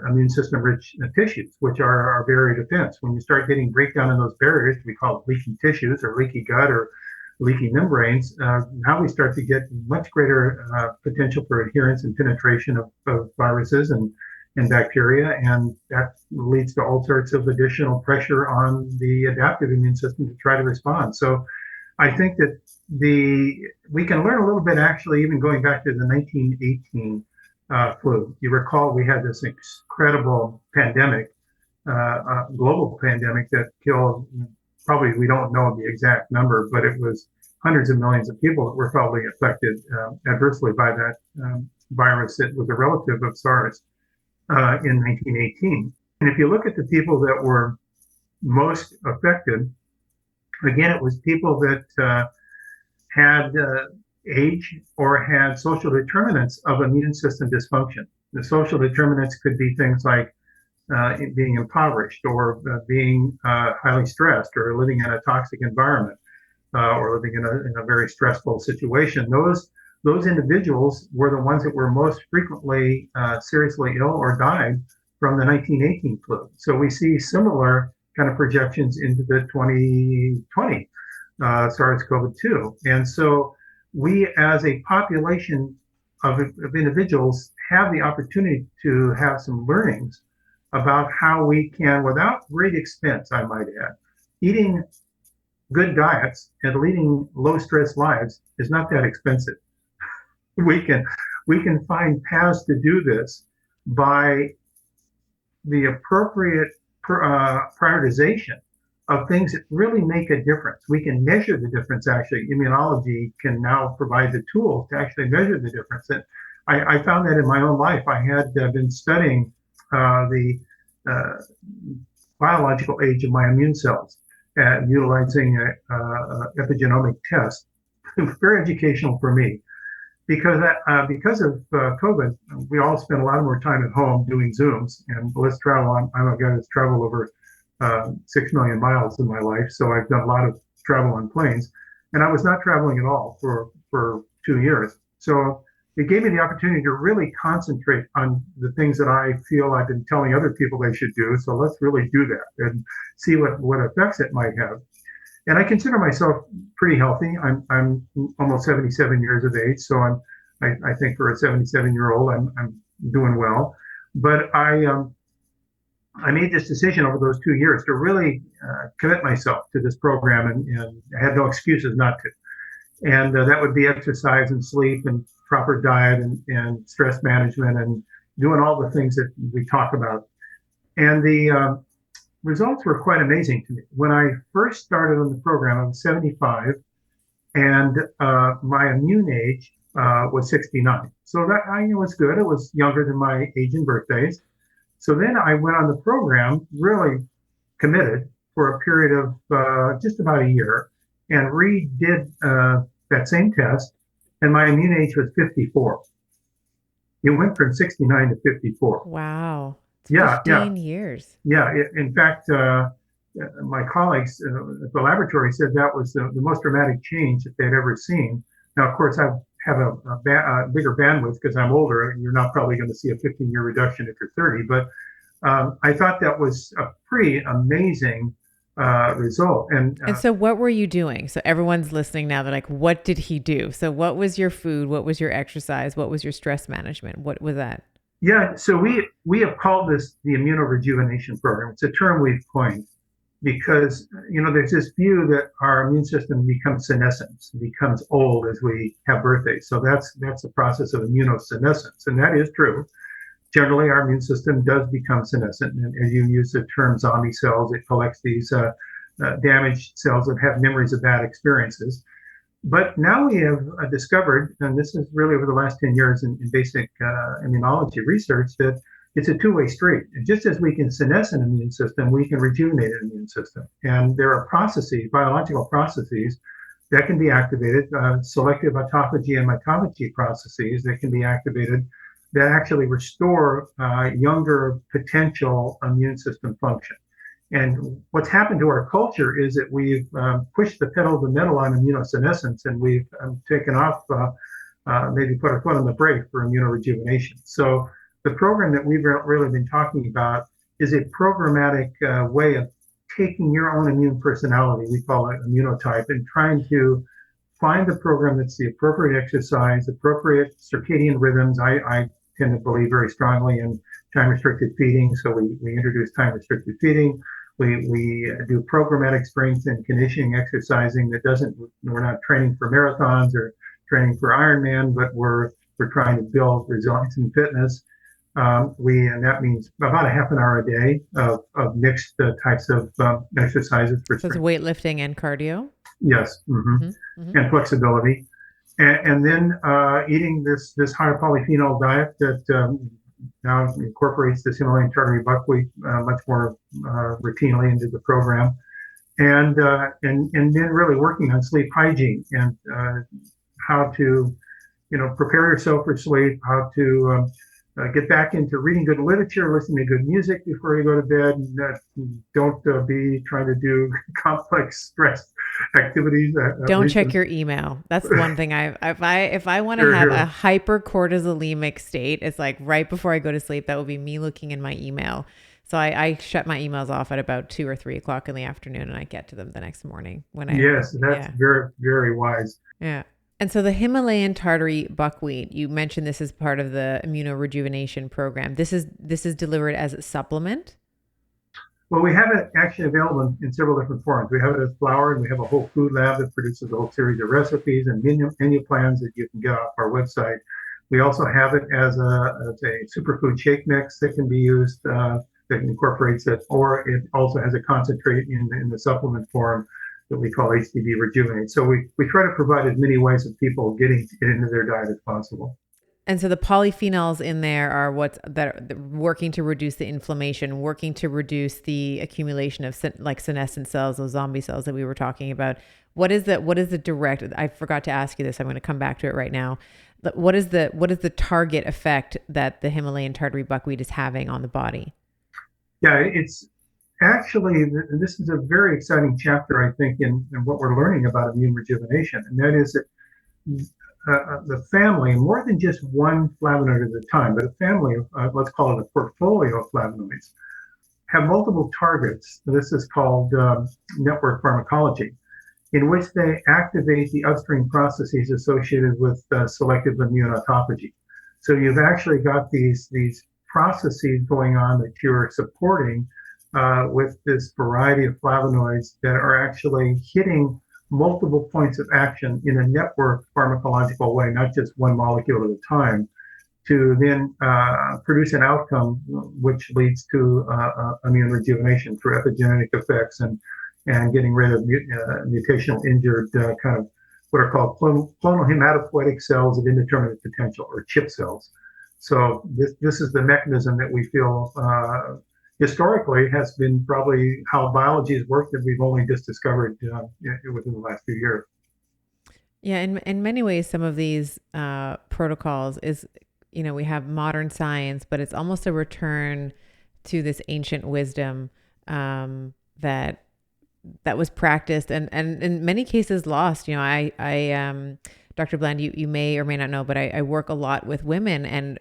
immune system rich tissues, which are our barrier defense. When you start getting breakdown in those barriers, we call it leaky tissues or leaky gut or leaky membranes. Now we start to get much greater potential for adherence and penetration of viruses and bacteria, and that leads to all sorts of additional pressure on the adaptive immune system to try to respond. So I think that we can learn a little bit, actually, even going back to the 1918 flu. You recall we had this incredible pandemic, global pandemic that killed, probably we don't know the exact number, but it was hundreds of millions of people that were probably affected adversely by that virus that was a relative of SARS in 1918. And if you look at the people that were most affected, again, it was people that had age or had social determinants of immune system dysfunction. The social determinants could be things like being impoverished or being highly stressed or living in a toxic environment or living in a very stressful situation. Those individuals were the ones that were most frequently seriously ill or died from the 1918 flu. So we see similar kind of projections into the 2020 SARS-CoV-2. And so we as a population of individuals have the opportunity to have some learnings about how we can, without great expense, I might add, eating good diets and leading low stress lives is not that expensive. We can find paths to do this by the appropriate prioritization of things that really make a difference. We can measure the difference, actually. Immunology can now provide the tools to actually measure the difference. And I found that in my own life. I had been studying the biological age of my immune cells, utilizing a epigenomic test. Very educational for me because of COVID, we all spent a lot more time at home doing Zooms and less travel. I'm a guy that's traveled over 6 million miles in my life, so I've done a lot of travel on planes, and I was not traveling at all for 2 years. So it gave me the opportunity to really concentrate on the things that I feel I've been telling other people they should do. So let's really do that and see what effects it might have. And I consider myself pretty healthy. I'm almost 77 years of age, so I think for a 77-year-old, I'm doing well. But I made this decision over those 2 years to really commit myself to this program, and I had no excuses not to. And that would be exercise and sleep and proper diet and stress management and doing all the things that we talk about. And the results were quite amazing to me. When I first started on the program, I was 75, and my immune age was 69. So that was good. It was younger than my age and birthdays. So then I went on the program, really committed for a period of just about a year, and redid that same test, and my immune age was 54. It went from 69 to 54. Wow. It's Yeah, 15 years. Yeah. In fact, my colleagues at the laboratory said that was the most dramatic change that they'd ever seen. Now, of course, I have a bigger bandwidth because I'm older, and you're not probably going to see a 15-year reduction if you're 30. But I thought that was a pretty amazing result. And so what were you doing? So everyone's listening now. They're like, what did he do? So what was your food? What was your exercise? What was your stress management? What was that? Yeah, so we have called this the immunorejuvenation program. It's a term we've coined because there's this view that our immune system becomes senescent, becomes old as we have birthdays. So that's the process of immunosenescence, and that is true. Generally, our immune system does become senescent, and as you use the term zombie cells, it collects these damaged cells that have memories of bad experiences. But now we have discovered, and this is really over the last 10 years in basic immunology research, that it's a two-way street. And just as we can senesce an immune system, we can rejuvenate an immune system. And there are processes, biological processes, that can be activated, selective autophagy and mitophagy processes that can be activated that actually restore younger potential immune system function. And what's happened to our culture is that we've pushed the pedal to the metal on immunosenescence, and we've taken off, maybe put our foot on the brake for immunorejuvenation. So the program that we've really been talking about is a programmatic way of taking your own immune personality, we call it immunotype, and trying to find the program that's the appropriate exercise, appropriate circadian rhythms. I tend to believe very strongly in time-restricted feeding, so we introduce time-restricted feeding. We do programmatic strength and conditioning exercising that we're not training for marathons or training for Ironman, but we're trying to build resilience and fitness. And that means about a half an hour a day of mixed types of exercises for So it's strength. weightlifting and cardio? Yes, and flexibility. And then eating this higher polyphenol diet that now incorporates this Himalayan Tartary Buckwheat much more routinely into the program, and then really working on sleep hygiene and how to prepare yourself for sleep, how to get back into reading good literature, listening to good music before you go to bed, and don't be trying to do complex stress activities. Don't check your email. That's one thing if I want to have a hypercortisolemic state, it's like right before I go to sleep, that will be me looking in my email. So I shut my emails off at about 2 or 3 o'clock in the afternoon, and I get to them the next morning Yes, that's very, very wise. Yeah. And so the Himalayan Tartary Buckwheat, you mentioned this is part of the immunorejuvenation program. This is delivered as a supplement? Well, we have it actually available in several different forms. We have it as flour, and we have a whole food lab that produces a whole series of recipes and menu plans that you can get off our website. We also have it as a superfood shake mix that can be used that incorporates it, or it also has a concentrate in the supplement form that we call HTB Rejuvenate. So we try to provide as many ways of people getting it into their diet as possible. And so the polyphenols in there are that are working to reduce the inflammation, working to reduce the accumulation of like senescent cells, those zombie cells that we were talking about. What is the direct? I forgot to ask you this. I'm going to come back to it right now. What is the target effect that the Himalayan tartary buckwheat is having on the body? Yeah, it's actually, this is a very exciting chapter, I think, in what we're learning about immune rejuvenation, and that is that the family, more than just one flavonoid at a time, but a family, let's call it a portfolio of flavonoids, have multiple targets. This is called network pharmacology, in which they activate the upstream processes associated with selective immune autophagy. So you've actually got these processes going on that you're supporting with this variety of flavonoids that are actually hitting multiple points of action in a network pharmacological way, not just one molecule at a time, to then produce an outcome which leads to immune rejuvenation through epigenetic effects and getting rid of mutational injured kind of what are called clonal hematopoietic cells of indeterminate potential, or CHIP cells. So this is the mechanism that we feel historically has been probably how biology has worked, that we've only just discovered within the last few years. Yeah, in many ways, some of these protocols is, we have modern science, but it's almost a return to this ancient wisdom that was practiced and in many cases lost. Dr. Bland, you may or may not know, but I work a lot with women, and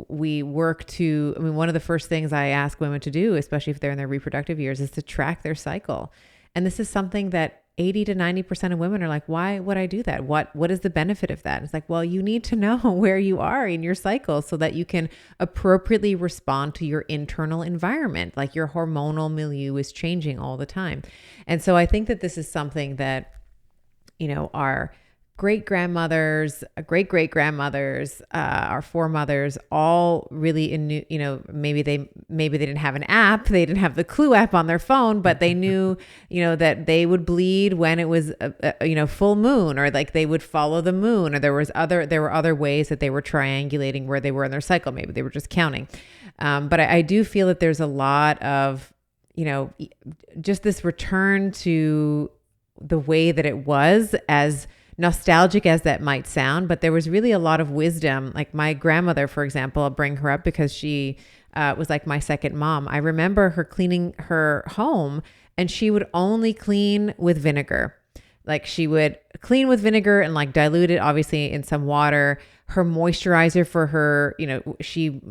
we work to, one of the first things I ask women to do, especially if they're in their reproductive years, is to track their cycle. And this is something that 80 to 90% of women are like, why would I do that? What is the benefit of that? And it's like, well, you need to know where you are in your cycle so that you can appropriately respond to your internal environment. Like your hormonal milieu is changing all the time. And so I think that this is something that, our great-grandmothers, great-great-grandmothers, our foremothers, all really maybe they didn't have an app, they didn't have the Clue app on their phone, but they knew, that they would bleed when it was, full moon, or like they would follow the moon, or there were other ways that they were triangulating where they were in their cycle. Maybe they were just counting. But I do feel that there's a lot of, just this return to the way that it was, as nostalgic as that might sound, but there was really a lot of wisdom. Like my grandmother, for example, I'll bring her up because she was like my second mom. I remember her cleaning her home, and she would only clean with vinegar. Like she would clean with vinegar and like dilute it, obviously, in some water. Her moisturizer for her, she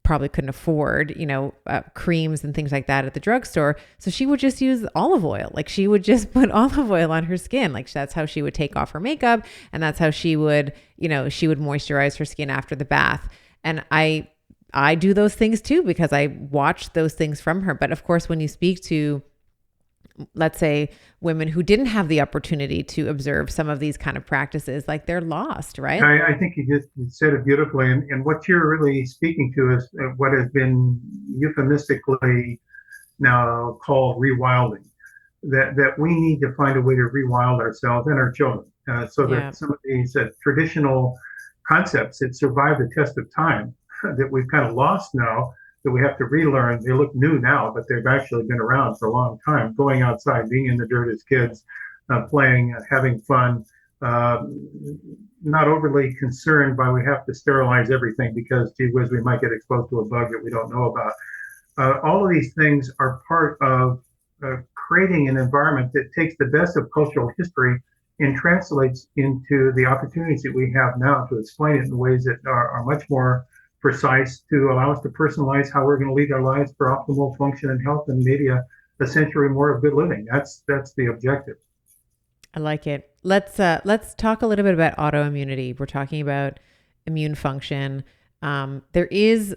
probably couldn't afford, creams and things like that at the drugstore. So she would just use olive oil. Like she would just put olive oil on her skin. Like that's how she would take off her makeup. And that's how she would, she would moisturize her skin after the bath. And I do those things too, because I watched those things from her. But of course, when you speak to, let's say, women who didn't have the opportunity to observe some of these kind of practices, like they're lost, right? I think you just said it beautifully. And what you're really speaking to is what has been euphemistically now called rewilding, that we need to find a way to rewild ourselves and our children so that some of these traditional concepts that survive the test of time that we've kind of lost now, that we have to relearn. They look new now, but they've actually been around for a long time. Going outside, being in the dirt as kids, playing, having fun, not overly concerned by we have to sterilize everything because, gee whiz, we might get exposed to a bug that we don't know about. All of these things are part of creating an environment that takes the best of cultural history and translates into the opportunities that we have now to explain it in ways that are much more precise, to allow us to personalize how we're going to lead our lives for optimal function and health, and maybe a century more of good living. That's the objective. I like it. Let's talk a little bit about autoimmunity. We're talking about immune function. There is,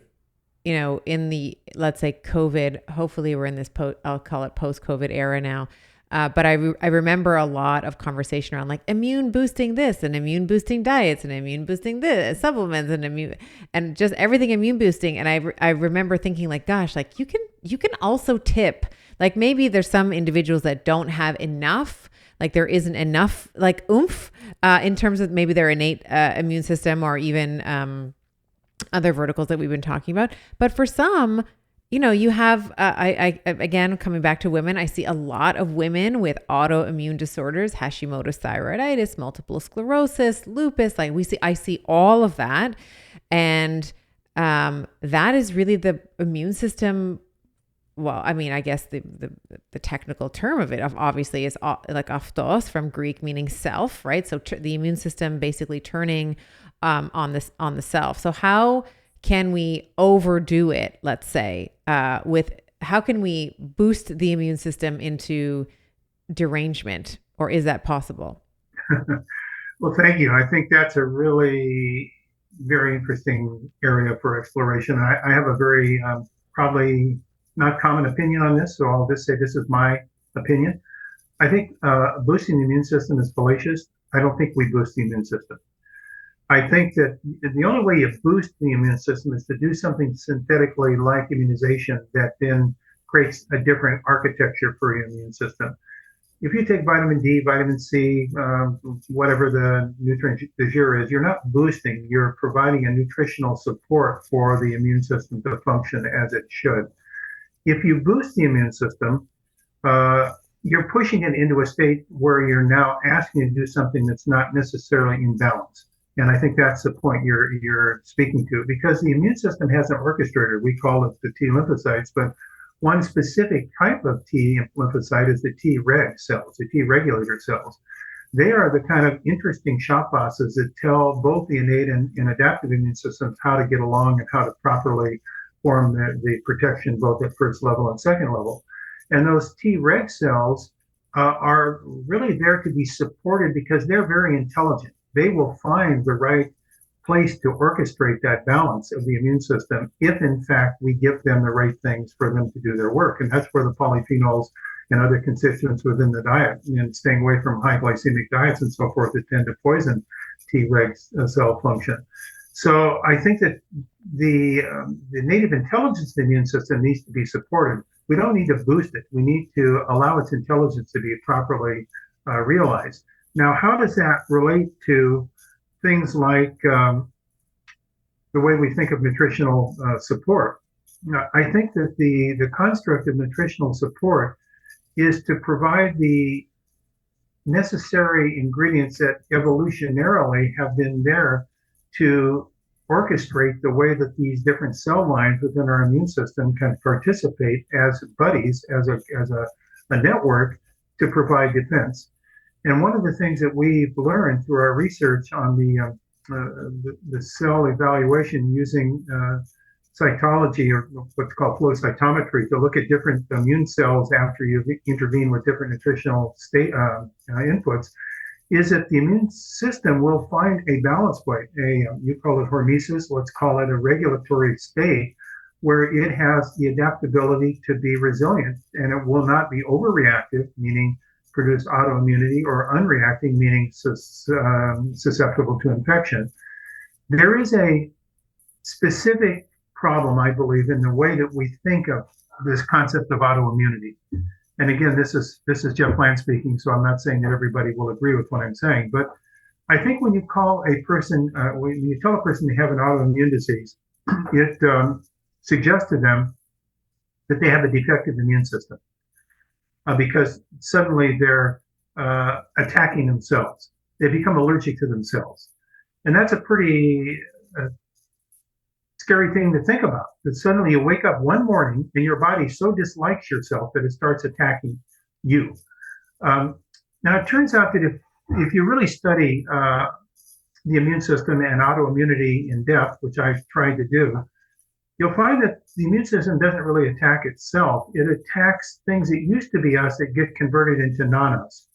in the, let's say, COVID, hopefully we're in this I'll call it post-COVID era now. But I remember a lot of conversation around like immune boosting this and immune boosting diets and immune boosting this supplements and just everything immune boosting. And I remember thinking like, gosh, like you can also tip, like maybe there's some individuals that don't have enough, like there isn't enough like oomph in terms of maybe their innate immune system or even other verticals that we've been talking about. But for some, you have, I again, coming back to women, I see a lot of women with autoimmune disorders, Hashimoto's thyroiditis, multiple sclerosis, lupus. Like I see all of that. And that is really the immune system. Well, I mean, I guess the technical term of it obviously is like autos from Greek, meaning self, right? So the immune system basically turning on the self. So how can we overdo it? Let's say how can we boost the immune system into derangement, or is that possible? Well, thank you. I think that's a really very interesting area for exploration. I have a very probably not common opinion on this, so I'll just say this is my opinion. I think boosting the immune system is fallacious. I don't think we boost the immune system. I think that the only way you boost the immune system is to do something synthetically like immunization that then creates a different architecture for your immune system. If you take vitamin D, vitamin C, whatever the nutrient du jour is, you're not boosting, you're providing a nutritional support for the immune system to function as it should. If you boost the immune system, you're pushing it into a state where you're now asking it to do something that's not necessarily in balance. And I think that's the point you're speaking to, because the immune system has an orchestrator. We call it the T lymphocytes, but one specific type of T lymphocyte is the T reg cells, the T regulator cells. They are the kind of interesting shop bosses that tell both the innate and adaptive immune systems how to get along and how to properly form the protection both at first level and second level. And those T reg cells are really there to be supported because they're very intelligent. They will find the right place to orchestrate that balance of the immune system if, in fact, we give them the right things for them to do their work. And that's where the polyphenols and other constituents within the diet, and staying away from high glycemic diets and so forth that tend to poison Treg cell function. So I think that the native intelligence of the immune system needs to be supported. We don't need to boost it. We need to allow its intelligence to be properly realized. Now, how does that relate to things like the way we think of nutritional support? I think that the construct of nutritional support is to provide the necessary ingredients that evolutionarily have been there to orchestrate the way that these different cell lines within our immune system can participate as buddies, as a network to provide defense. And one of the things that we've learned through our research on the cell evaluation using cytology, or what's called flow cytometry, to look at different immune cells after you've intervened with different nutritional inputs, is that the immune system will find a balance point, you call it hormesis, let's call it a regulatory state, where it has the adaptability to be resilient, and it will not be overreactive, meaning produce autoimmunity, or unreacting, meaning susceptible to infection. There is a specific problem, I believe, in the way that we think of this concept of autoimmunity. And again, this is Jeff Land speaking, so I'm not saying that everybody will agree with what I'm saying, but I think when you call a person, when you tell a person they have an autoimmune disease, it suggests to them that they have a defective immune system. Because suddenly they're attacking themselves. They become allergic to themselves. And that's a pretty scary thing to think about, that suddenly you wake up one morning and your body so dislikes yourself that it starts attacking you. Now, it turns out that if you really study the immune system and autoimmunity in depth, which I've tried to do, you'll find that the immune system doesn't really attack itself. It attacks things that used to be us that get converted into non-us.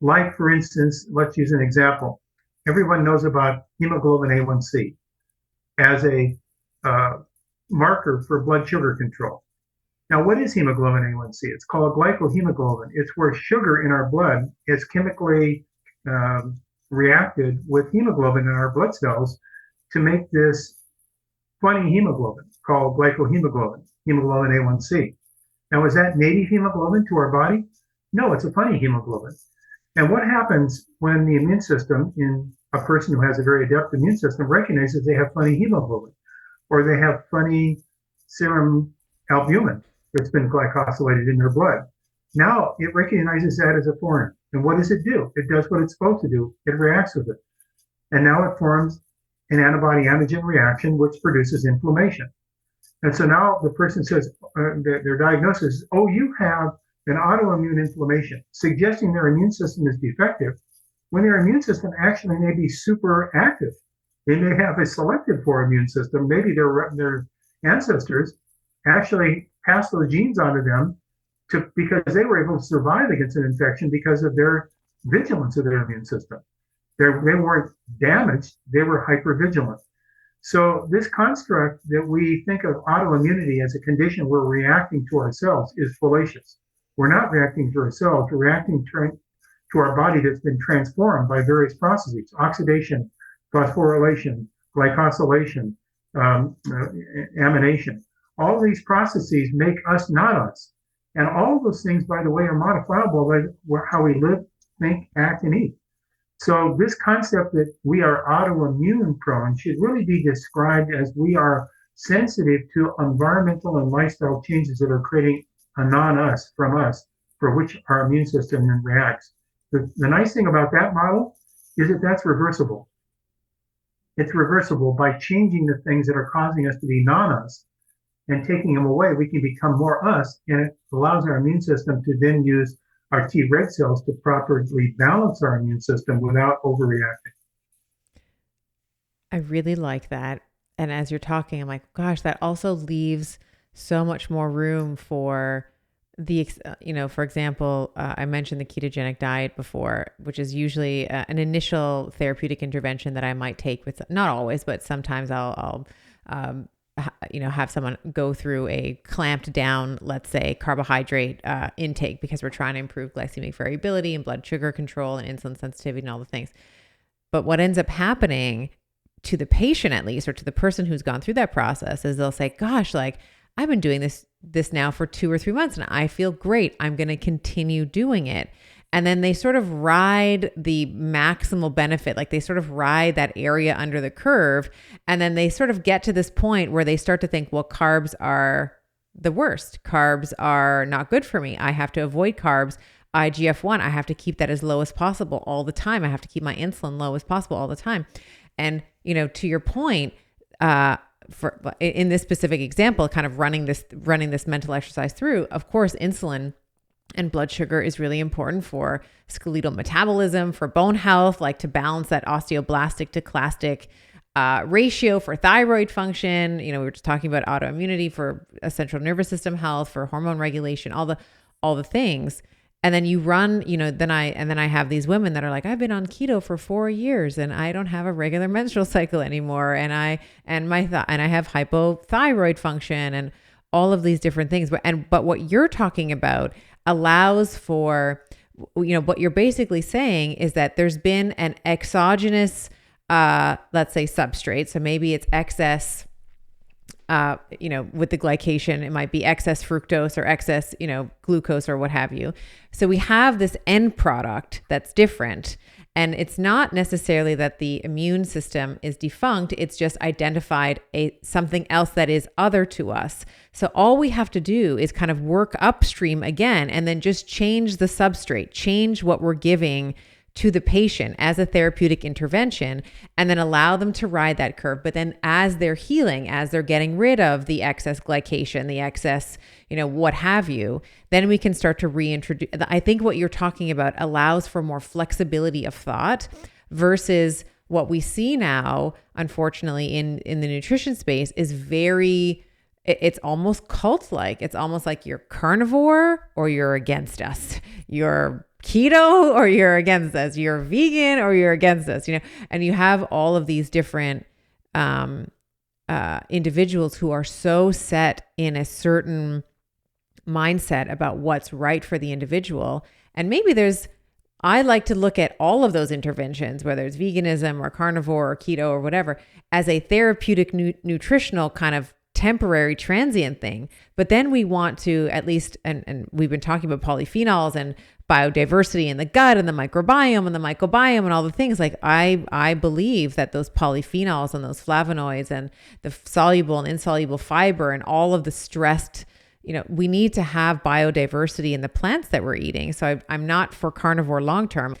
Like, for instance, let's use an example. Everyone knows about hemoglobin A1C as a marker for blood sugar control. Now, what is hemoglobin A1C? It's called glycohemoglobin. It's where sugar in our blood is chemically reacted with hemoglobin in our blood cells to make this funny hemoglobin called glycohemoglobin, hemoglobin A1C. Now, is that native hemoglobin to our body? No, it's a funny hemoglobin. And what happens when the immune system in a person who has a very adept immune system recognizes they have funny hemoglobin or they have funny serum albumin that's been glycosylated in their blood? Now it recognizes that as a foreign. And what does it do? It does what it's supposed to do. It reacts with it. And now it forms an antibody antigen reaction, which produces inflammation. And so now the person says, their diagnosis is, oh, you have an autoimmune inflammation, suggesting their immune system is defective, when their immune system actually may be super active. They may have a selected for immune system. Maybe their ancestors actually passed those genes onto them because they were able to survive against an infection because of their vigilance of their immune system. They weren't damaged, they were hypervigilant. So this construct that we think of autoimmunity as a condition where we're reacting to ourselves is fallacious. We're not reacting to ourselves, we're reacting to our body that's been transformed by various processes: oxidation, phosphorylation, glycosylation, amination. All these processes make us not us. And all of those things, by the way, are modifiable by how we live, think, act, and eat. So this concept that we are autoimmune prone should really be described as we are sensitive to environmental and lifestyle changes that are creating a non-us from us, for which our immune system then reacts. The nice thing about that model is that that's reversible. It's reversible by changing the things that are causing us to be non-us and taking them away. We can become more us, and it allows our immune system to then use our T red cells to properly balance our immune system without overreacting. I really like that. And as you're talking, I'm like, gosh, that also leaves so much more room for for example, I mentioned the ketogenic diet before, which is usually an initial therapeutic intervention that I might take with, not always, but sometimes I'll have someone go through a clamped down, let's say, carbohydrate intake because we're trying to improve glycemic variability and blood sugar control and insulin sensitivity and all the things. But what ends up happening to the patient, at least, or to the person who's gone through that process, is they'll say, gosh, like, I've been doing this now for 2 or 3 months and I feel great. I'm going to continue doing it. And then they sort of ride the maximal benefit, like they sort of ride that area under the curve. And then they sort of get to this point where they start to think, well, carbs are the worst. Carbs are not good for me. I have to avoid carbs. IGF-1, I have to keep that as low as possible all the time. I have to keep my insulin low as possible all the time. And, to your point, in this specific example, kind of running this mental exercise through, of course, insulin and blood sugar is really important for skeletal metabolism, for bone health, like to balance that osteoblastic to clastic ratio, for thyroid function. We were just talking about autoimmunity, for a central nervous system health, for hormone regulation, all the things. And then you run, then I have these women that are like, I've been on keto for 4 years and I don't have a regular menstrual cycle anymore. And I have hypothyroid function and all of these different things. But what you're talking about allows for, what you're basically saying is that there's been an exogenous, let's say, substrate. So maybe it's excess, with the glycation, it might be excess fructose or excess, glucose or what have you. So we have this end product that's different. And it's not necessarily that the immune system is defunct. It's just identified something else that is other to us. So all we have to do is kind of work upstream again, and then just change the substrate, change what we're giving to the patient as a therapeutic intervention, and then allow them to ride that curve. But then as they're healing, as they're getting rid of the excess glycation, the excess, what have you, then we can start to reintroduce. I think what you're talking about allows for more flexibility of thought versus what we see now, unfortunately, in the nutrition space is it's almost cult-like. It's almost like you're carnivore or you're against us. You're keto or you're against us. You're vegan or you're against us, and you have all of these different individuals who are so set in a certain mindset about what's right for the individual. And maybe I like to look at all of those interventions, whether it's veganism or carnivore or keto or whatever, as a therapeutic nutritional kind of temporary transient thing. But then we want to at least, and we've been talking about polyphenols and biodiversity in the gut and the microbiome and all the things. Like I believe that those polyphenols and those flavonoids and the soluble and insoluble fiber and all of the stressed, we need to have biodiversity in the plants that we're eating. So I'm not for carnivore long-term.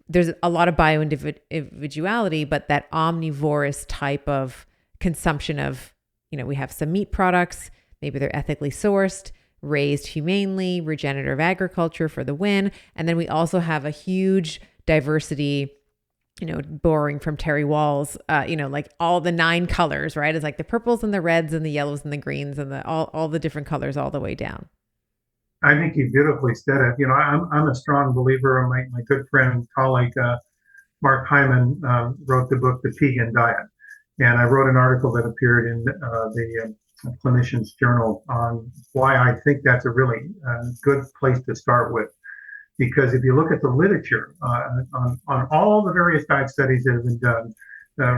There's a lot of bio-individuality, but that omnivorous type of consumption of, we have some meat products, maybe they're ethically sourced, raised humanely, regenerative agriculture for the win. And then we also have a huge diversity, borrowing from Terry Wall's, like all the 9 colors, right? It's like the purples and the reds and the yellows and the greens and all the different colors all the way down. I think you beautifully said it. I'm a strong believer. My good friend and colleague, Mark Hyman, wrote the book, The Vegan Diet. And I wrote an article that appeared in the Clinician's Journal on why I think that's a really good place to start with. Because if you look at the literature on all the various diet studies that have been done,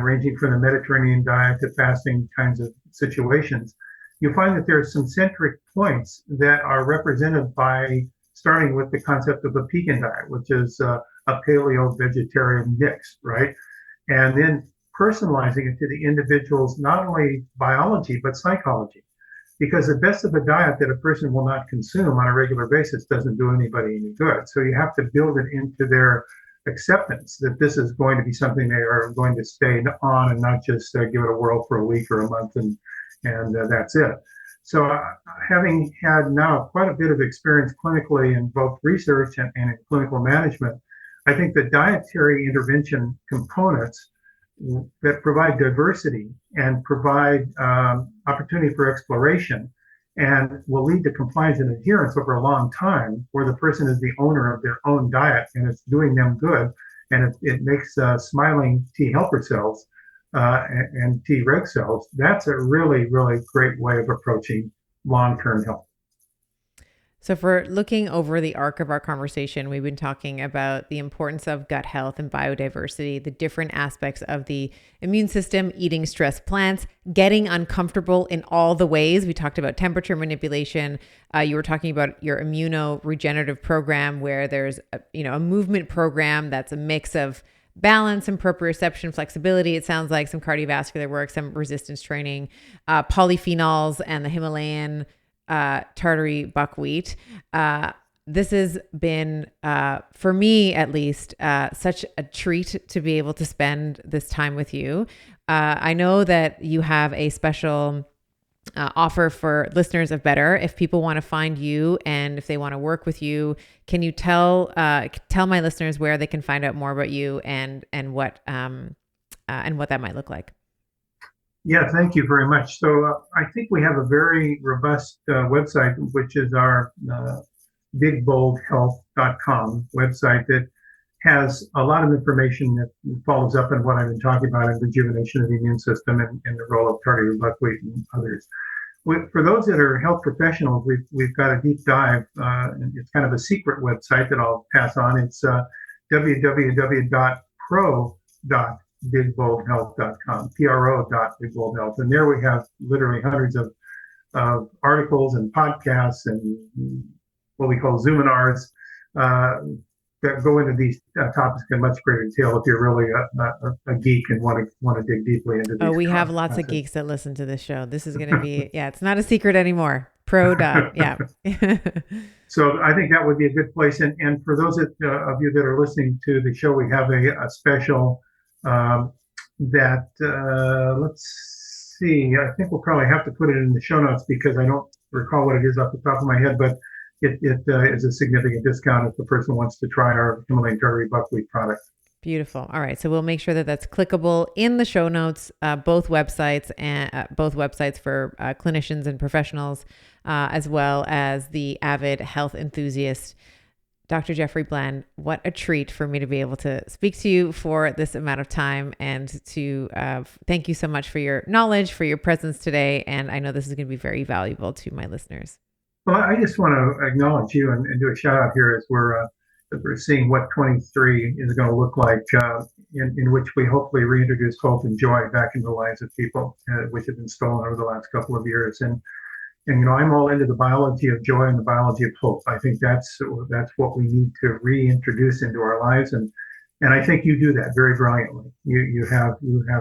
ranging from the Mediterranean diet to fasting kinds of situations, you'll find that there are some centric points that are represented by starting with the concept of a vegan diet, which is a paleo-vegetarian mix, right? And then personalizing it to the individual's not only biology, but psychology. Because the best of a diet that a person will not consume on a regular basis doesn't do anybody any good. So you have to build it into their acceptance that this is going to be something they are going to stay on and not just give it a whirl for a week or a month and that's it. So having had now quite a bit of experience clinically in both research and in clinical management, I think the dietary intervention components that provide diversity and provide opportunity for exploration and will lead to compliance and adherence over a long time, where the person is the owner of their own diet and it's doing them good, and it makes smiling T helper cells and T reg cells. That's a really, really great way of approaching long-term health. So for looking over the arc of our conversation, we've been talking about the importance of gut health and biodiversity, the different aspects of the immune system, eating stress plants, getting uncomfortable in all the ways. We talked about temperature manipulation. You were talking about your immunoregenerative program, where there's a movement program that's a mix of balance and proprioception, flexibility. It sounds like some cardiovascular work, some resistance training, polyphenols, and the Himalayan Tartary Buckwheat. This has been, for me at least, such a treat to be able to spend this time with you. I know that you have a special offer for listeners of Better. If people want to find you and if they want to work with you, can you tell my listeners where they can find out more about you and what that might look like? Yeah, thank you very much. So I think we have a very robust website, which is our bigboldhealth.com website that has a lot of information that follows up on what I've been talking about in rejuvenation of the immune system and the role of tartary buckwheat and others. For those that are health professionals, we've got a deep dive. And it's kind of a secret website that I'll pass on. It's www.pro.bigboldhealth.com, pro.bigboldhealth. And there we have literally hundreds of articles and podcasts and what we call Zoominars that go into these topics in much greater detail if you're really a geek and want to dig deeply into these. Oh, we have lots of geeks that listen to this show. This is going to be, it's not a secret anymore. Yeah. So I think that would be a good place. And for those of you that are listening to the show, we have a special that, let's see, I think we'll probably have to put it in the show notes because I don't recall what it is off the top of my head, but it is a significant discount if the person wants to try our Himalayan Tartary Buckwheat product. Beautiful. All right. So we'll make sure that that's clickable in the show notes, both websites for clinicians and professionals, as well as the avid health enthusiast. Dr. Jeffrey Bland, what a treat for me to be able to speak to you for this amount of time and to thank you so much for your knowledge, for your presence today. And I know this is going to be very valuable to my listeners. Well, I just want to acknowledge you and do a shout out here as we're seeing what 23 is going to look like, in which we hopefully reintroduce hope and joy back into the lives of people, which have been stolen over the last couple of years. And I'm all into the biology of joy and the biology of hope. I think that's what we need to reintroduce into our lives, and I think you do that very brilliantly. You have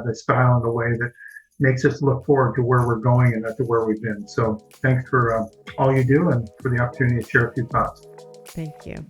a style and a way that makes us look forward to where we're going and not to where we've been. So thanks for all you do and for the opportunity to share a few thoughts. Thank you.